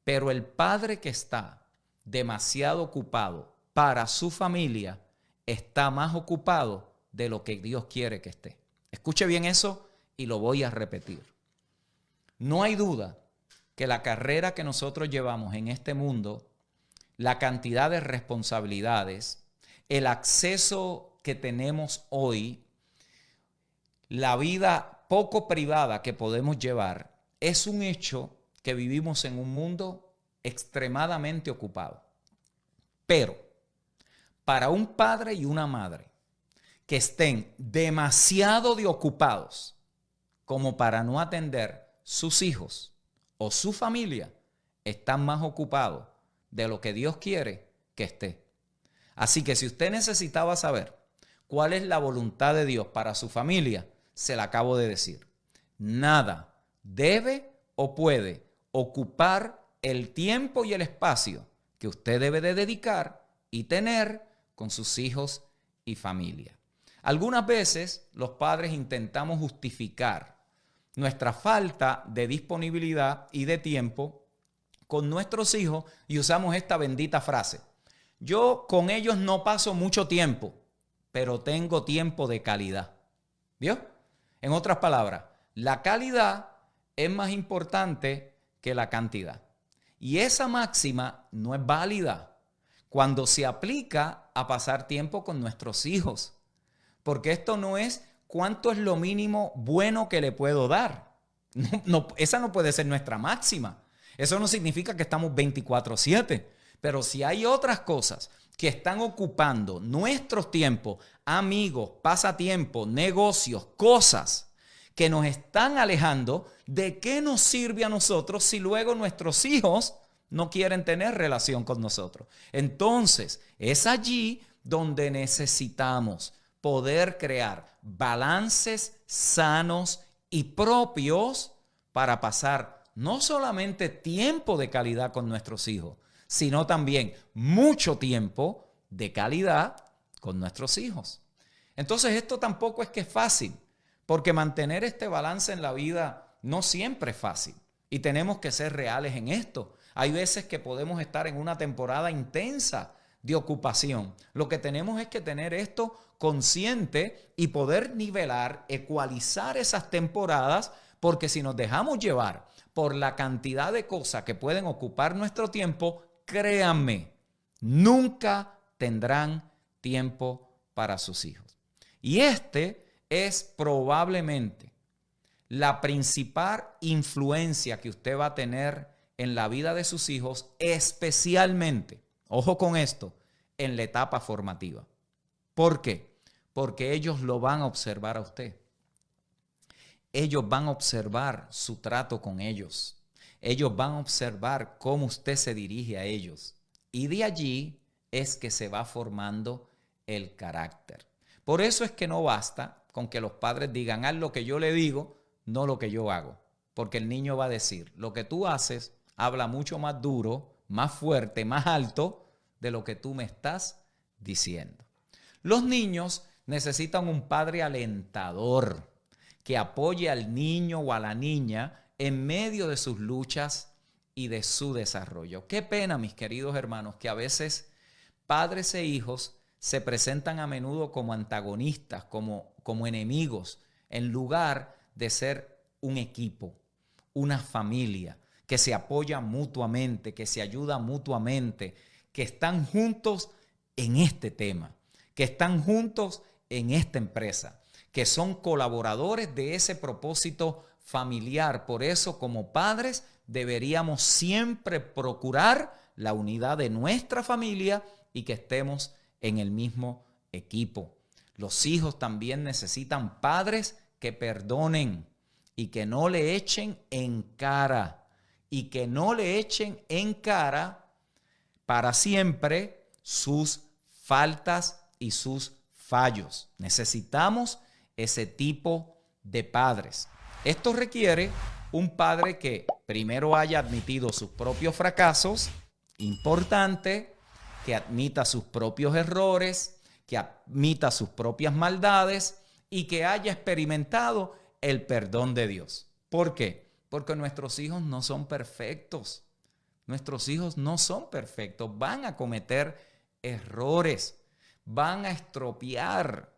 pero el padre que está demasiado ocupado para su familia está más ocupado de lo que Dios quiere que esté. Escuche bien eso y lo voy a repetir. No hay duda que la carrera que nosotros llevamos en este mundo, la cantidad de responsabilidades, el acceso que tenemos hoy, la vida poco privada que podemos llevar, es un hecho que vivimos en un mundo extremadamente ocupado. Pero para un padre y una madre que estén demasiado ocupados como para no atender sus hijos o su familia, están más ocupados de lo que Dios quiere que esté. Así que si usted necesitaba saber cuál es la voluntad de Dios para su familia, se la acabo de decir. Nada debe o puede ocupar el tiempo y el espacio que usted debe de dedicar y tener con sus hijos y familia. Algunas veces los padres intentamos justificar nuestra falta de disponibilidad y de tiempo con nuestros hijos y usamos esta bendita frase. Yo con ellos no paso mucho tiempo, pero tengo tiempo de calidad. ¿Vio? En otras palabras, la calidad es más importante que la cantidad. Y esa máxima no es válida, cuando se aplica a pasar tiempo con nuestros hijos. Porque esto no es cuánto es lo mínimo bueno que le puedo dar. Esa no puede ser nuestra máxima. Eso no significa que estamos 24/7. Pero si hay otras cosas que están ocupando nuestros tiempos, amigos, pasatiempos, negocios, cosas que nos están alejando, ¿de qué nos sirve a nosotros si luego nuestros hijos no quieren tener relación con nosotros? Entonces, es allí donde necesitamos poder crear balances sanos y propios para pasar no solamente tiempo de calidad con nuestros hijos, sino también mucho tiempo de calidad con nuestros hijos. Entonces, esto tampoco es que es fácil, porque mantener este balance en la vida no siempre es fácil y tenemos que ser reales en esto. Hay veces que podemos estar en una temporada intensa de ocupación. Lo que tenemos es que tener esto consciente y poder nivelar, ecualizar esas temporadas, porque si nos dejamos llevar por la cantidad de cosas que pueden ocupar nuestro tiempo, créanme, nunca tendrán tiempo para sus hijos. Y este es probablemente la principal influencia que usted va a tener en la vida de sus hijos, especialmente, ojo con esto, en la etapa formativa. ¿Por qué? Porque ellos lo van a observar a usted. Ellos van a observar su trato con ellos. Ellos van a observar cómo usted se dirige a ellos. Y de allí es que se va formando el carácter. Por eso es que no basta con que los padres digan, haz lo que yo le digo, no lo que yo hago. Porque el niño va a decir, lo que tú haces habla mucho más duro, más fuerte, más alto de lo que tú me estás diciendo. Los niños necesitan un padre alentador que apoye al niño o a la niña en medio de sus luchas y de su desarrollo. Qué pena, mis queridos hermanos, que a veces padres e hijos se presentan a menudo como antagonistas, como enemigos, en lugar de ser un equipo, una familia que se apoya mutuamente, que se ayuda mutuamente, que están juntos en este tema, que están juntos en esta empresa, que son colaboradores de ese propósito familiar. Por eso, como padres, deberíamos siempre procurar la unidad de nuestra familia y que estemos en el mismo equipo. Los hijos también necesitan padres que perdonen y que no le echen en cara, y que no le echen en cara para siempre sus faltas y sus fallos. Necesitamos ese tipo de padres. Esto requiere un padre que primero haya admitido sus propios fracasos, importante, que admita sus propios errores, que admita sus propias maldades y que haya experimentado el perdón de Dios. ¿Por qué? Porque nuestros hijos no son perfectos. Nuestros hijos no son perfectos. Van a cometer errores. Van a estropear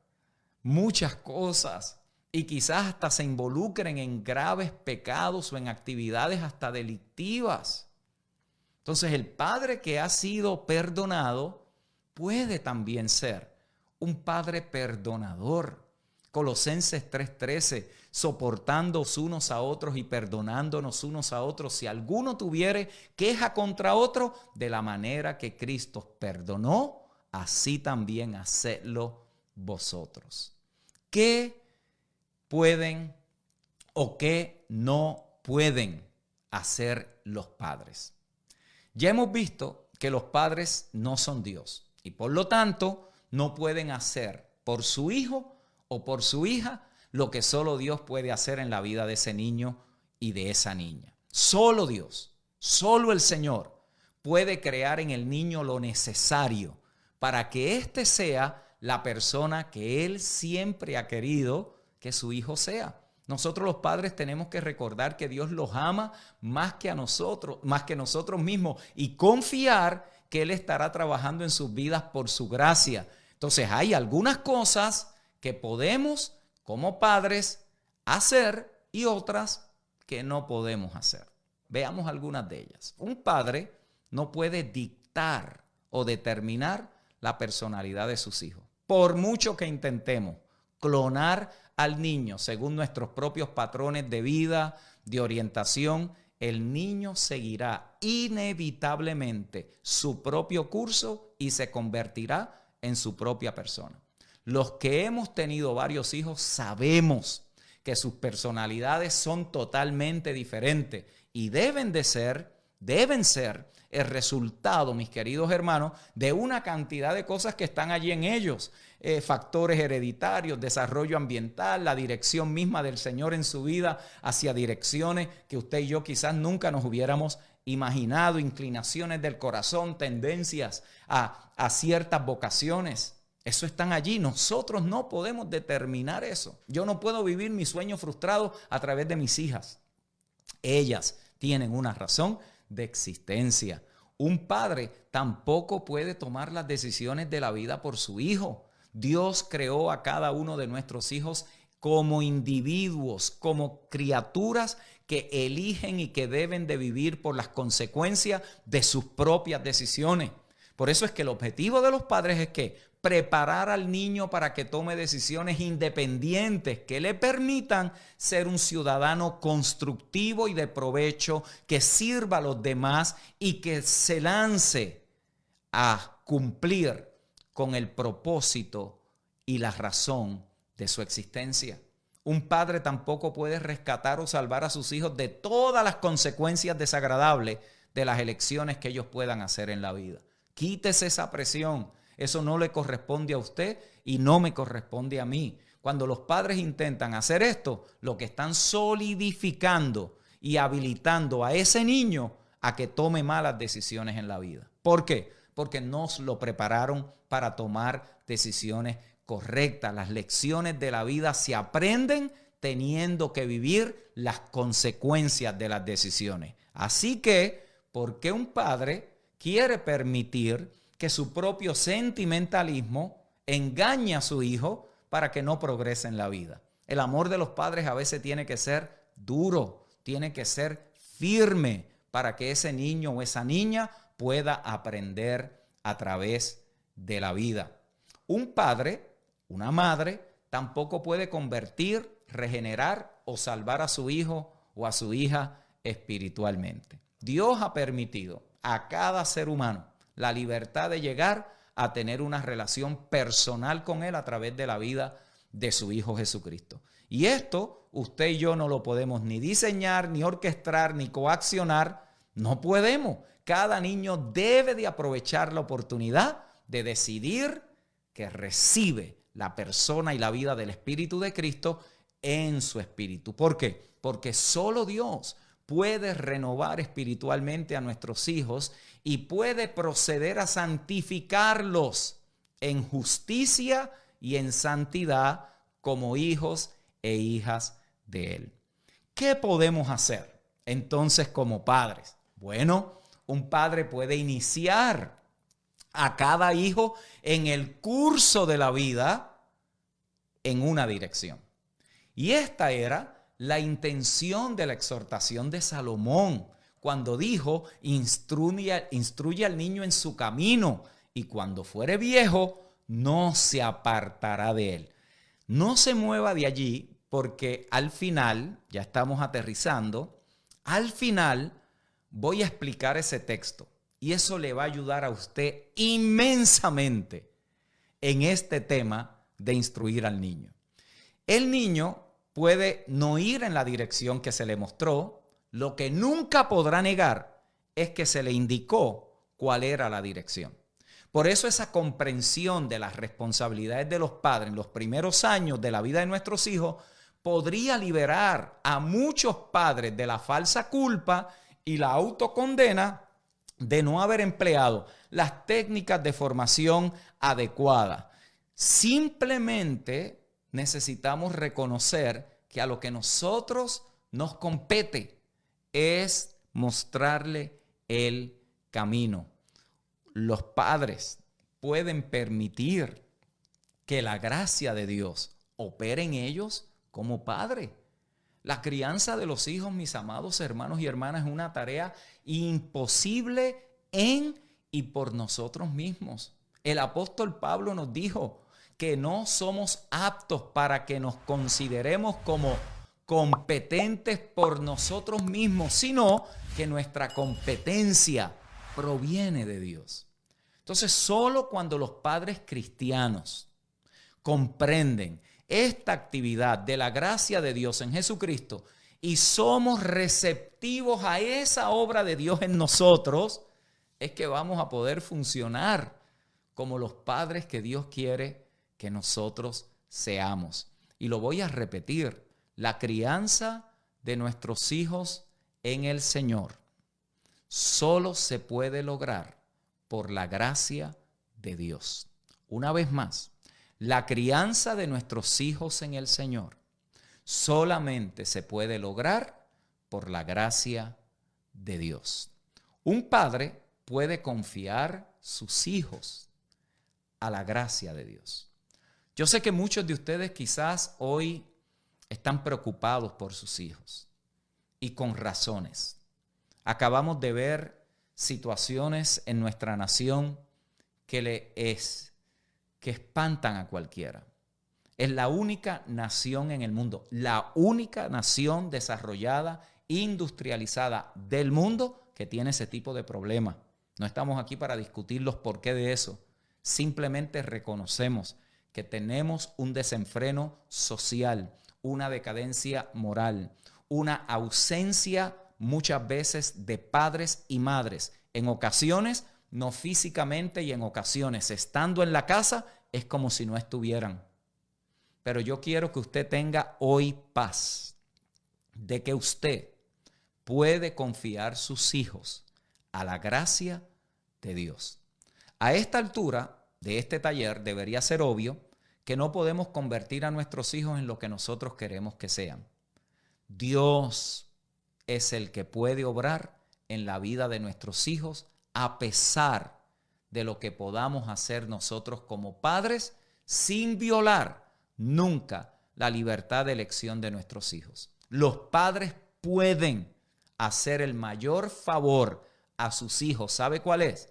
muchas cosas. Y quizás hasta se involucren en graves pecados o en actividades hasta delictivas. Entonces, el padre que ha sido perdonado puede también ser un padre perdonador. Colosenses 3:13, soportándoos unos a otros y perdonándonos unos a otros, si alguno tuviere queja contra otro, de la manera que Cristo perdonó, así también hacedlo vosotros. ¿Qué pueden o qué no pueden hacer los padres? Ya hemos visto que los padres no son Dios y por lo tanto no pueden hacer por su hijo o por su hija lo que solo Dios puede hacer en la vida de ese niño y de esa niña. Solo Dios, solo el Señor puede crear en el niño lo necesario para que éste sea la persona que Él siempre ha querido que su hijo sea. Nosotros los padres tenemos que recordar que Dios los ama más que a nosotros, más que nosotros mismos, y confiar que Él estará trabajando en sus vidas por su gracia. Entonces hay algunas cosas que podemos como padres hacer y otras que no podemos hacer. Veamos algunas de ellas. Un padre no puede dictar o determinar la personalidad de sus hijos. Por mucho que intentemos clonar al niño según nuestros propios patrones de vida, de orientación, el niño seguirá inevitablemente su propio curso y se convertirá en su propia persona. Los que hemos tenido varios hijos sabemos que sus personalidades son totalmente diferentes y deben ser el resultado, mis queridos hermanos, de una cantidad de cosas que están allí en ellos. Factores hereditarios, desarrollo ambiental, la dirección misma del Señor en su vida hacia direcciones que usted y yo quizás nunca nos hubiéramos imaginado, inclinaciones del corazón, tendencias a ciertas vocaciones. Eso están allí. Nosotros no podemos determinar eso. Yo no puedo vivir mi sueño frustrado a través de mis hijas. Ellas tienen una razón de existencia. Un padre tampoco puede tomar las decisiones de la vida por su hijo. Dios creó a cada uno de nuestros hijos como individuos, como criaturas que eligen y que deben de vivir por las consecuencias de sus propias decisiones. Por eso es que el objetivo de los padres es que preparar al niño para que tome decisiones independientes que le permitan ser un ciudadano constructivo y de provecho, que sirva a los demás y que se lance a cumplir con el propósito y la razón de su existencia. Un padre tampoco puede rescatar o salvar a sus hijos de todas las consecuencias desagradables de las elecciones que ellos puedan hacer en la vida. Quítese esa presión. Eso no le corresponde a usted y no me corresponde a mí. Cuando los padres intentan hacer esto, lo que están solidificando y habilitando a ese niño a que tome malas decisiones en la vida. ¿Por qué? Porque no lo prepararon para tomar decisiones correctas. Las lecciones de la vida se aprenden teniendo que vivir las consecuencias de las decisiones. Así que, ¿por qué un padre quiere permitir que su propio sentimentalismo engañe a su hijo para que no progrese en la vida? El amor de los padres a veces tiene que ser duro, tiene que ser firme para que ese niño o esa niña pueda aprender a través de la vida. Un padre, una madre, tampoco puede convertir, regenerar o salvar a su hijo o a su hija espiritualmente. Dios ha permitido a cada ser humano la libertad de llegar a tener una relación personal con Él a través de la vida de su Hijo Jesucristo. Y esto usted y yo no lo podemos ni diseñar, ni orquestar, ni coaccionar. No podemos. Cada niño debe de aprovechar la oportunidad de decidir que recibe la persona y la vida del Espíritu de Cristo en su espíritu. ¿Por qué? Porque solo Dios puede renovar espiritualmente a nuestros hijos y puede proceder a santificarlos en justicia y en santidad como hijos e hijas de Él. ¿Qué podemos hacer entonces como padres? Bueno, un padre puede iniciar a cada hijo en el curso de la vida en una dirección. Y esta era la intención de la exhortación de Salomón cuando dijo: instruye al niño en su camino y cuando fuere viejo no se apartará de él. No se mueva de allí, porque al final, ya estamos aterrizando, al final voy a explicar ese texto y eso le va a ayudar a usted inmensamente en este tema de instruir al niño. El niño puede no ir en la dirección que se le mostró. Lo que nunca podrá negar es que se le indicó cuál era la dirección. Por eso esa comprensión de las responsabilidades de los padres en los primeros años de la vida de nuestros hijos podría liberar a muchos padres de la falsa culpa y la autocondena de no haber empleado las técnicas de formación adecuadas. Simplemente necesitamos reconocer que a lo que nosotros nos compete es mostrarle el camino. Los padres pueden permitir que la gracia de Dios opere en ellos como padre. La crianza de los hijos, mis amados hermanos y hermanas, es una tarea imposible en y por nosotros mismos. El apóstol Pablo nos dijo que no somos aptos para que nos consideremos como competentes por nosotros mismos, sino que nuestra competencia proviene de Dios. Entonces, solo cuando los padres cristianos comprenden esta actividad de la gracia de Dios en Jesucristo y somos receptivos a esa obra de Dios en nosotros, es que vamos a poder funcionar como los padres que Dios quiere que nosotros seamos. Y lo voy a repetir, la crianza de nuestros hijos en el Señor solo se puede lograr por la gracia de Dios. Una vez más, la crianza de nuestros hijos en el Señor solamente se puede lograr por la gracia de Dios. Un padre puede confiar sus hijos a la gracia de Dios. Yo sé que muchos de ustedes quizás hoy están preocupados por sus hijos y con razones. Acabamos de ver situaciones en nuestra nación que espantan a cualquiera. Es la única nación en el mundo, la única nación desarrollada, industrializada del mundo que tiene ese tipo de problema. No estamos aquí para discutir los porqués de eso. Simplemente reconocemos que tenemos un desenfreno social, una decadencia moral, una ausencia muchas veces de padres y madres. En ocasiones, no físicamente, y en ocasiones, estando en la casa, es como si no estuvieran. Pero yo quiero que usted tenga hoy paz de que usted puede confiar sus hijos a la gracia de Dios. A esta altura de este taller debería ser obvio que no podemos convertir a nuestros hijos en lo que nosotros queremos que sean. Dios es el que puede obrar en la vida de nuestros hijos a pesar de lo que podamos hacer nosotros como padres sin violar nunca la libertad de elección de nuestros hijos. Los padres pueden hacer el mayor favor a sus hijos. ¿Sabe cuál es?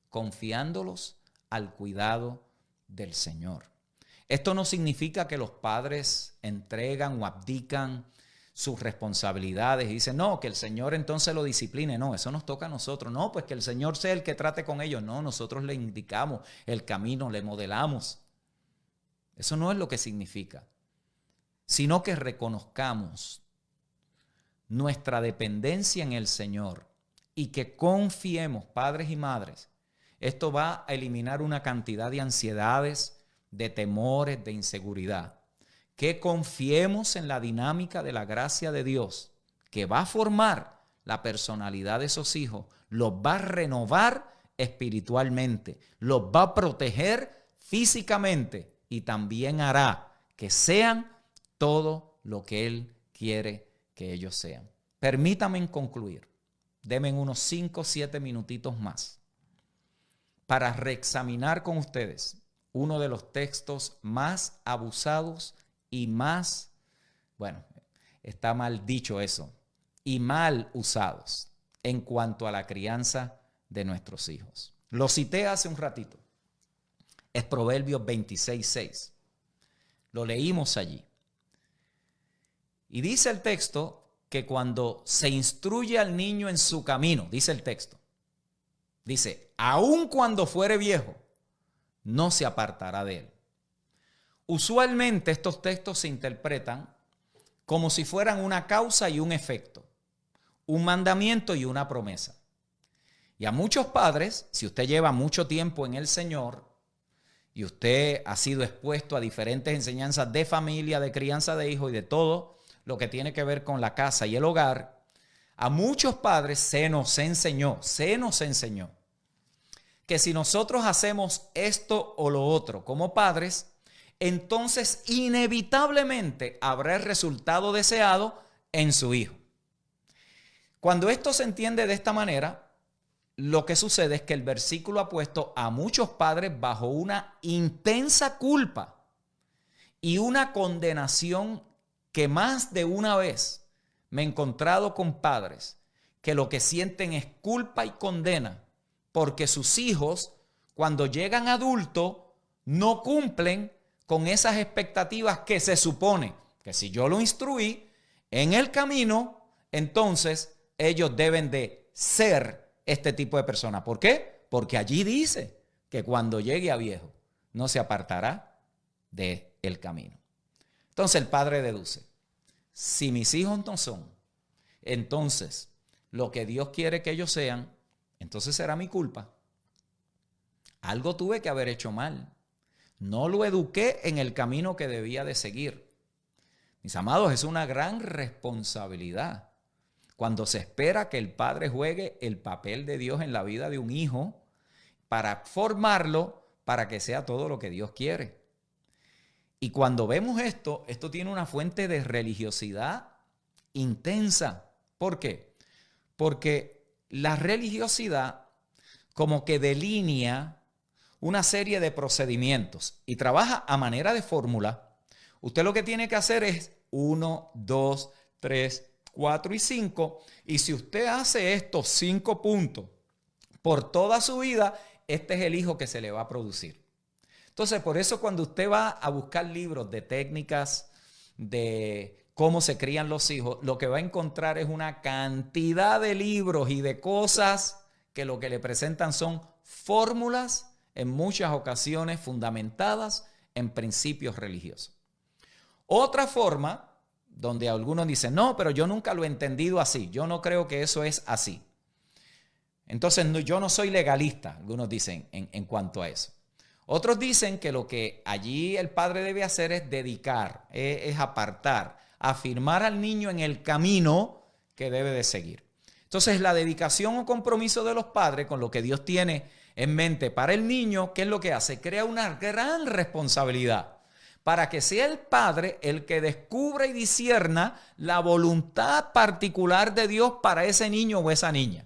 Confiándolos al cuidado del Señor. Esto no significa que los padres entregan o abdican sus responsabilidades y dicen, no, que el Señor entonces lo discipline. No, eso nos toca a nosotros. No, pues que el Señor sea el que trate con ellos. No, nosotros le indicamos el camino, le modelamos. Eso no es lo que significa, sino que reconozcamos nuestra dependencia en el Señor y que confiemos, padres y madres. Esto va a eliminar una cantidad de ansiedades, de temores, de inseguridad. Que confiemos en la dinámica de la gracia de Dios, que va a formar la personalidad de esos hijos, los va a renovar espiritualmente, los va a proteger físicamente y también hará que sean todo lo que Él quiere que ellos sean. Permítanme concluir. Denme unos 5 o 7 minutitos más para reexaminar con ustedes uno de los textos más abusados y más, bueno, está mal dicho eso, y mal usados en cuanto a la crianza de nuestros hijos. Lo cité hace un ratito. Es Proverbios 26:6. Lo leímos allí. Y dice el texto que cuando se instruye al niño en su camino, dice el texto, dice, aun cuando fuere viejo, no se apartará de él. Usualmente estos textos se interpretan como si fueran una causa y un efecto, un mandamiento y una promesa. Y a muchos padres, si usted lleva mucho tiempo en el Señor y usted ha sido expuesto a diferentes enseñanzas de familia, de crianza de hijos y de todo lo que tiene que ver con la casa y el hogar, a muchos padres se nos enseñó que si nosotros hacemos esto o lo otro como padres, entonces inevitablemente habrá el resultado deseado en su hijo. Cuando esto se entiende de esta manera, lo que sucede es que el versículo ha puesto a muchos padres bajo una intensa culpa y una condenación que más de una vez me he encontrado con padres que lo que sienten es culpa y condena porque sus hijos, cuando llegan adultos, no cumplen con esas expectativas que se supone que si yo lo instruí en el camino, entonces ellos deben de ser este tipo de persona. ¿Por qué? Porque allí dice que cuando llegue a viejo no se apartará del camino. Entonces el padre deduce, si mis hijos no son, entonces lo que Dios quiere que ellos sean, entonces será mi culpa. Algo tuve que haber hecho mal. No lo eduqué en el camino que debía de seguir. Mis amados, es una gran responsabilidad cuando se espera que el padre juegue el papel de Dios en la vida de un hijo para formarlo para que sea todo lo que Dios quiere. Y cuando vemos esto, esto tiene una fuente de religiosidad intensa. ¿Por qué? Porque la religiosidad como que delinea una serie de procedimientos y trabaja a manera de fórmula. Usted lo que tiene que hacer es 1, 2, 3, 4 y 5. Y si usted hace estos 5 puntos por toda su vida, este es el hijo que se le va a producir. Entonces, por eso cuando usted va a buscar libros de técnicas de cómo se crían los hijos, lo que va a encontrar es una cantidad de libros y de cosas que lo que le presentan son fórmulas en muchas ocasiones fundamentadas en principios religiosos. Otra forma, donde algunos dicen, no, pero yo nunca lo he entendido así, yo no creo que eso es así. Entonces, yo no soy legalista, algunos dicen en cuanto a eso. Otros dicen que lo que allí el padre debe hacer es dedicar, es apartar, afirmar al niño en el camino que debe de seguir. Entonces, la dedicación o compromiso de los padres con lo que Dios tiene en mente para el niño, ¿qué es lo que hace? Crea una gran responsabilidad para que sea el padre el que descubra y discierna la voluntad particular de Dios para ese niño o esa niña.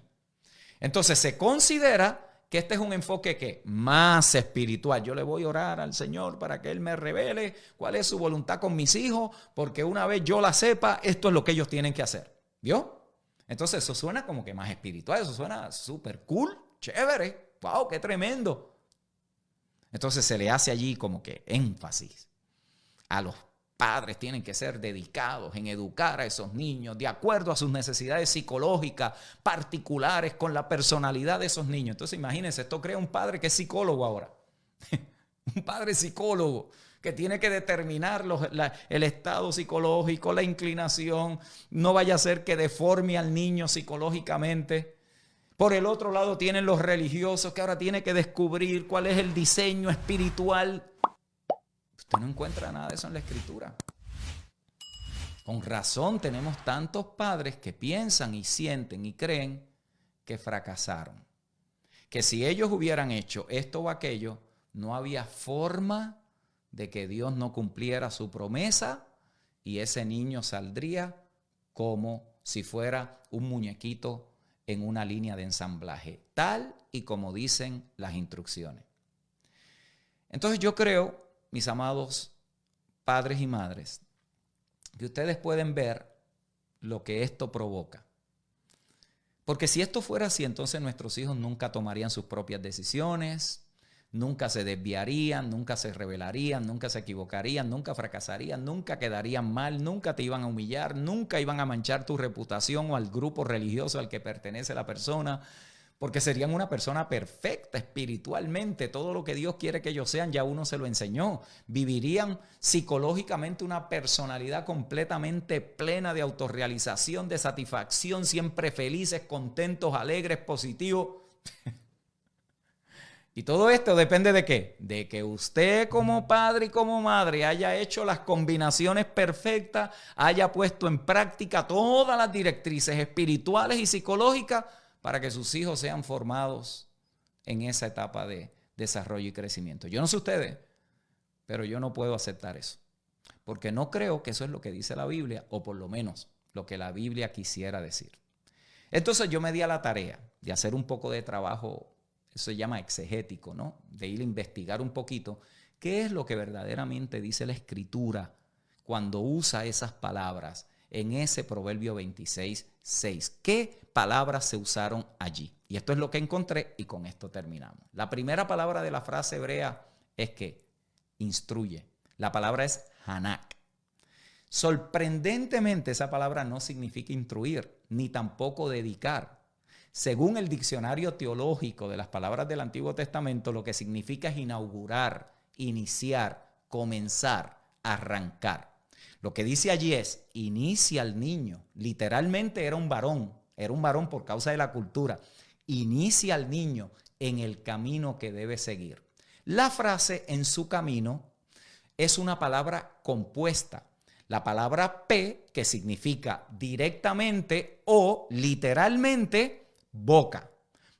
Entonces, se considera que este es un enfoque que más espiritual. Yo le voy a orar al Señor para que Él me revele cuál es su voluntad con mis hijos, porque una vez yo la sepa, esto es lo que ellos tienen que hacer. ¿Vio? Entonces eso suena como que más espiritual, eso suena súper cool, chévere, wow, qué tremendo. Entonces se le hace allí como que énfasis a los padres tienen que ser dedicados en educar a esos niños de acuerdo a sus necesidades psicológicas particulares con la personalidad de esos niños. Entonces imagínense, esto crea un padre que es psicólogo ahora. Un padre psicólogo que tiene que determinar el estado psicológico, la inclinación. No vaya a ser que deforme al niño psicológicamente. Por el otro lado tienen los religiosos que ahora tienen que descubrir cuál es el diseño espiritual. Usted no encuentra nada de eso en la Escritura. Con razón tenemos tantos padres que piensan y sienten y creen que fracasaron. Que si ellos hubieran hecho esto o aquello, no había forma de que Dios no cumpliera su promesa y ese niño saldría como si fuera un muñequito en una línea de ensamblaje, tal y como dicen las instrucciones. Entonces yo creo, mis amados padres y madres, que ustedes pueden ver lo que esto provoca. Porque si esto fuera así, entonces nuestros hijos nunca tomarían sus propias decisiones, nunca se desviarían, nunca se rebelarían, nunca se equivocarían, nunca fracasarían, nunca quedarían mal, nunca te iban a humillar, nunca iban a manchar tu reputación o al grupo religioso al que pertenece la persona, porque serían una persona perfecta espiritualmente. Todo lo que Dios quiere que ellos sean, ya uno se lo enseñó. Vivirían psicológicamente una personalidad completamente plena de autorrealización, de satisfacción, siempre felices, contentos, alegres, positivos. Y todo esto depende de ¿qué? De que usted como padre y como madre haya hecho las combinaciones perfectas, haya puesto en práctica todas las directrices espirituales y psicológicas para que sus hijos sean formados en esa etapa de desarrollo y crecimiento. Yo no sé ustedes, pero yo no puedo aceptar eso. Porque no creo que eso es lo que dice la Biblia, o por lo menos lo que la Biblia quisiera decir. Entonces yo me di a la tarea de hacer un poco de trabajo, eso se llama exegético, ¿no? De ir a investigar un poquito qué es lo que verdaderamente dice la Escritura cuando usa esas palabras en ese Proverbio 26:6. ¿Qué palabras se usaron allí? Y esto es lo que encontré y con esto terminamos. La primera palabra de la frase hebrea es que instruye. La palabra es hanak. Sorprendentemente, esa palabra no significa instruir, ni tampoco dedicar. Según el diccionario teológico de las palabras del Antiguo Testamento, lo que significa es inaugurar, iniciar, comenzar, arrancar. Lo que dice allí es, inicia al niño. Literalmente era un varón por causa de la cultura. Inicia al niño en el camino que debe seguir. La frase en su camino es una palabra compuesta. La palabra P, que significa directamente o literalmente boca.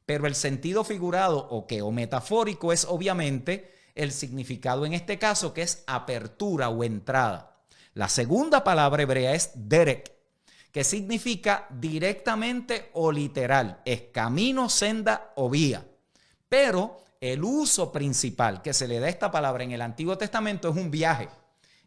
Pero el sentido figurado o metafórico es obviamente el significado en este caso, que es apertura o entrada. La segunda palabra hebrea es derek, que significa directamente o literal. Es camino, senda o vía. Pero el uso principal que se le da a esta palabra en el Antiguo Testamento es un viaje,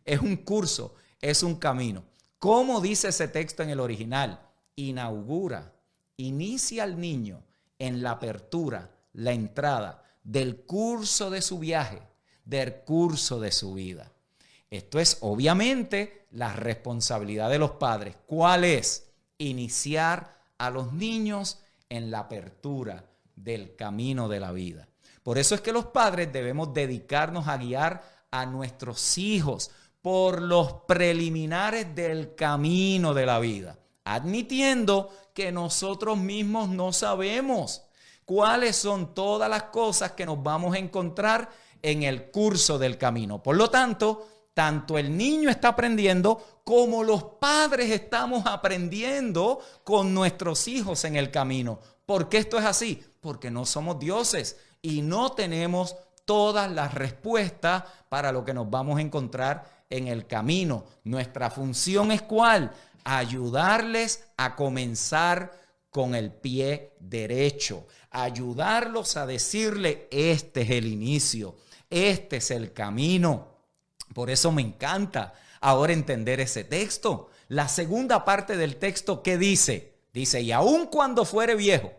es un curso, es un camino. ¿Cómo dice ese texto en el original? Inaugura, inicia al niño en la apertura, la entrada del curso de su viaje, del curso de su vida. Esto es obviamente la responsabilidad de los padres. ¿Cuál es? Iniciar a los niños en la apertura del camino de la vida. Por eso es que los padres debemos dedicarnos a guiar a nuestros hijos por los preliminares del camino de la vida, admitiendo que nosotros mismos no sabemos cuáles son todas las cosas que nos vamos a encontrar en el curso del camino. Por lo tanto, tanto el niño está aprendiendo como los padres estamos aprendiendo con nuestros hijos en el camino. ¿Por qué esto es así? Porque no somos dioses y no tenemos todas las respuestas para lo que nos vamos a encontrar en el camino. Nuestra función es ¿cuál? Ayudarles a comenzar con el pie derecho, ayudarlos a decirle, este es el inicio, este es el camino. Por eso me encanta ahora entender ese texto. La segunda parte del texto, ¿qué dice? Dice, y aun cuando fuere viejo,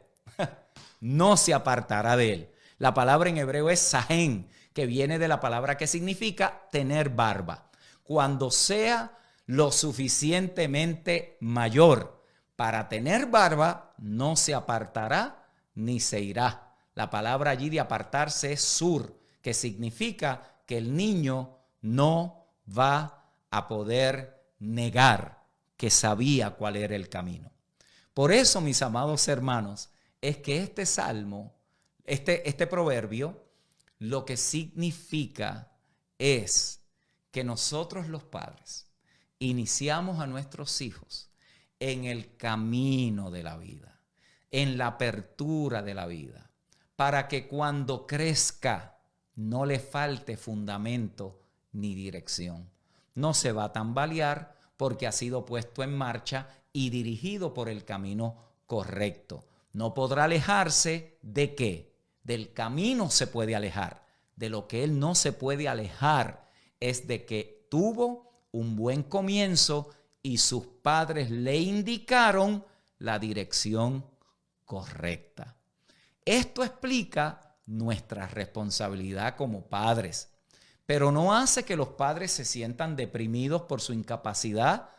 no se apartará de él. La palabra en hebreo es sahen, que viene de la palabra que significa tener barba. Cuando sea lo suficientemente mayor para tener barba, no se apartará ni se irá. La palabra allí de apartarse es sur, que significa que el niño no va a poder negar que sabía cuál era el camino. Por eso, mis amados hermanos, es que este salmo, este proverbio, lo que significa es que nosotros los padres iniciamos a nuestros hijos en el camino de la vida, en la apertura de la vida, para que cuando crezca no le falte fundamento ni dirección. No se va a tambalear porque ha sido puesto en marcha y dirigido por el camino correcto. No podrá alejarse ¿de qué? Del camino se puede alejar. De lo que él no se puede alejar es de que tuvo un buen comienzo y sus padres le indicaron la dirección correcta. Esto explica nuestra responsabilidad como padres, pero no hace que los padres se sientan deprimidos por su incapacidad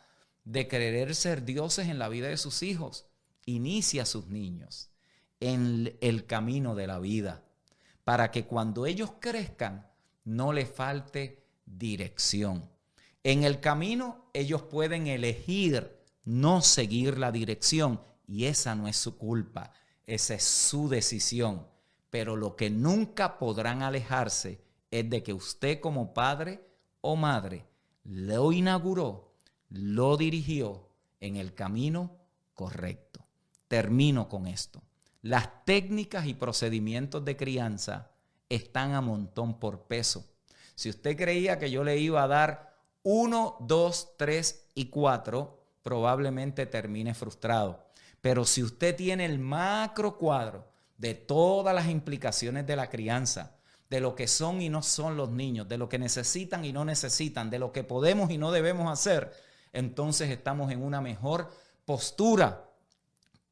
de querer ser dioses en la vida de sus hijos. Inicia a sus niños en el camino de la vida para que cuando ellos crezcan no les falte dirección. En el camino ellos pueden elegir no seguir la dirección y esa no es su culpa, esa es su decisión. Pero lo que nunca podrán alejarse es de que usted como padre o madre lo inauguró, lo dirigió en el camino correcto. Termino con esto. Las técnicas y procedimientos de crianza están a montón por peso. Si usted creía que yo le iba a dar 1, 2, 3 y 4, probablemente termine frustrado. Pero si usted tiene el macro cuadro de todas las implicaciones de la crianza, de lo que son y no son los niños, de lo que necesitan y no necesitan, de lo que podemos y no debemos hacer, entonces estamos en una mejor postura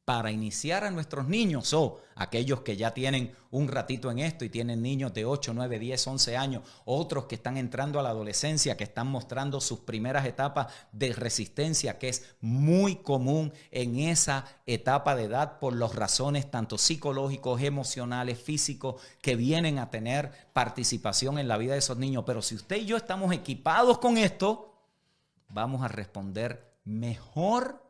para iniciar a nuestros niños o aquellos que ya tienen un ratito en esto y tienen niños de 8, 9, 10, 11 años, otros que están entrando a la adolescencia, que están mostrando sus primeras etapas de resistencia, que es muy común en esa etapa de edad por las razones tanto psicológicos, emocionales, físicos, que vienen a tener participación en la vida de esos niños. Pero si usted y yo estamos equipados con esto, vamos a responder mejor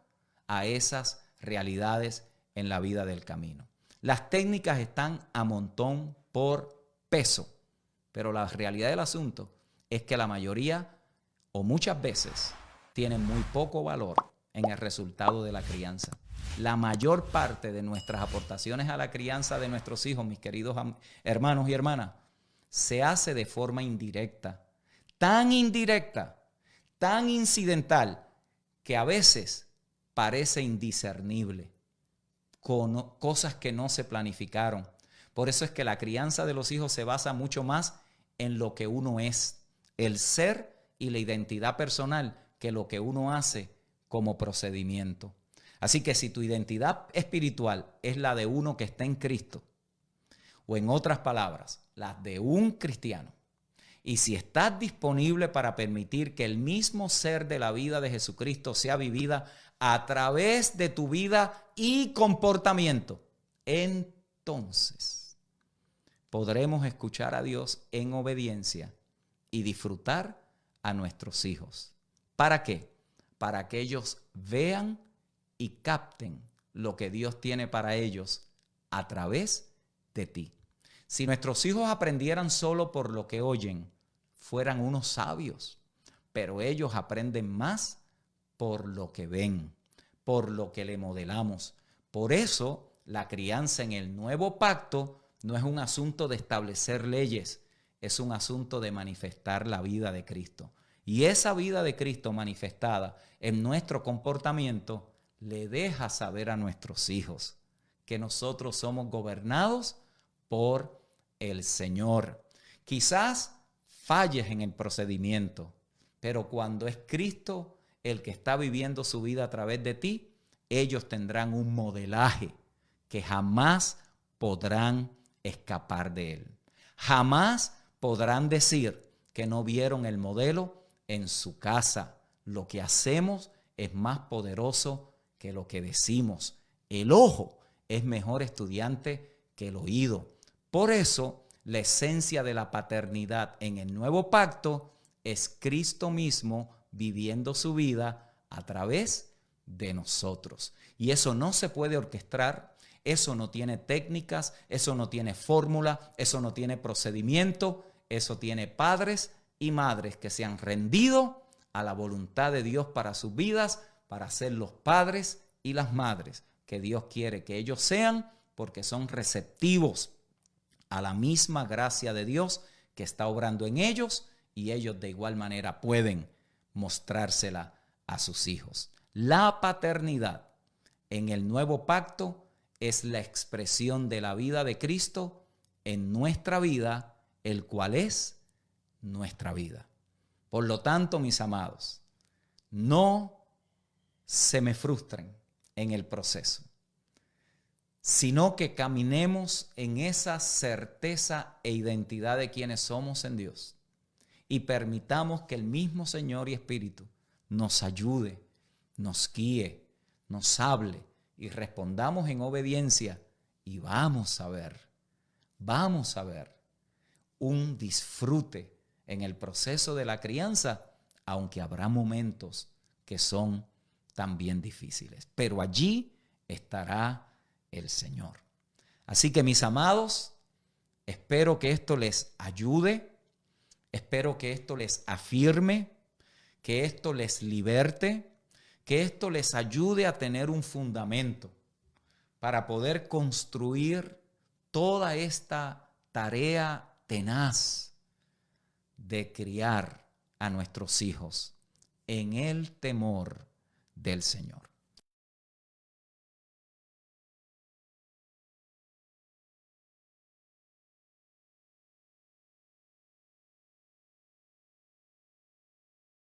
a esas realidades en la vida del camino. Las técnicas están a montón por peso, pero la realidad del asunto es que la mayoría o muchas veces tienen muy poco valor en el resultado de la crianza. La mayor parte de nuestras aportaciones a la crianza de nuestros hijos, mis queridos hermanos y hermanas, se hace de forma indirecta, tan incidental, que a veces parece indiscernible, con cosas que no se planificaron. Por eso es que la crianza de los hijos se basa mucho más en lo que uno es, el ser y la identidad personal, que lo que uno hace como procedimiento. Así que si tu identidad espiritual es la de uno que está en Cristo, o en otras palabras, la de un cristiano, y si estás disponible para permitir que el mismo ser de la vida de Jesucristo sea vivida a través de tu vida y comportamiento, entonces podremos escuchar a Dios en obediencia y disfrutar a nuestros hijos. ¿Para qué? Para que ellos vean y capten lo que Dios tiene para ellos a través de ti. Si nuestros hijos aprendieran solo por lo que oyen, fueran unos sabios, pero ellos aprenden más por lo que ven, por lo que le modelamos. Por eso la crianza en el nuevo pacto no es un asunto de establecer leyes, es un asunto de manifestar la vida de Cristo. Y esa vida de Cristo manifestada en nuestro comportamiento le deja saber a nuestros hijos que nosotros somos gobernados por el Señor. Quizás falles en el procedimiento, pero cuando es Cristo el que está viviendo su vida a través de ti, ellos tendrán un modelaje que jamás podrán escapar de él. Jamás podrán decir que no vieron el modelo en su casa. Lo que hacemos es más poderoso que lo que decimos. El ojo es mejor estudiante que el oído. Por eso, la esencia de la paternidad en el nuevo pacto es Cristo mismo viviendo su vida a través de nosotros. Y eso no se puede orquestar, eso no tiene técnicas, eso no tiene fórmula, eso no tiene procedimiento, eso tiene padres y madres que se han rendido a la voluntad de Dios para sus vidas, para ser los padres y las madres que Dios quiere que ellos sean, porque son receptivos a la misma gracia de Dios que está obrando en ellos, y ellos de igual manera pueden mostrársela a sus hijos. La paternidad en el nuevo pacto es la expresión de la vida de Cristo en nuestra vida, el cual es nuestra vida. Por lo tanto, mis amados, no se me frustren en el proceso, sino que caminemos en esa certeza e identidad de quienes somos en Dios y permitamos que el mismo Señor y Espíritu nos ayude, nos guíe, nos hable y respondamos en obediencia, y vamos a ver un disfrute en el proceso de la crianza, aunque habrá momentos que son también difíciles, pero allí estará el Señor. Así que, mis amados, espero que esto les ayude, espero que esto les afirme, que esto les liberte, que esto les ayude a tener un fundamento para poder construir toda esta tarea tenaz de criar a nuestros hijos en el temor del Señor.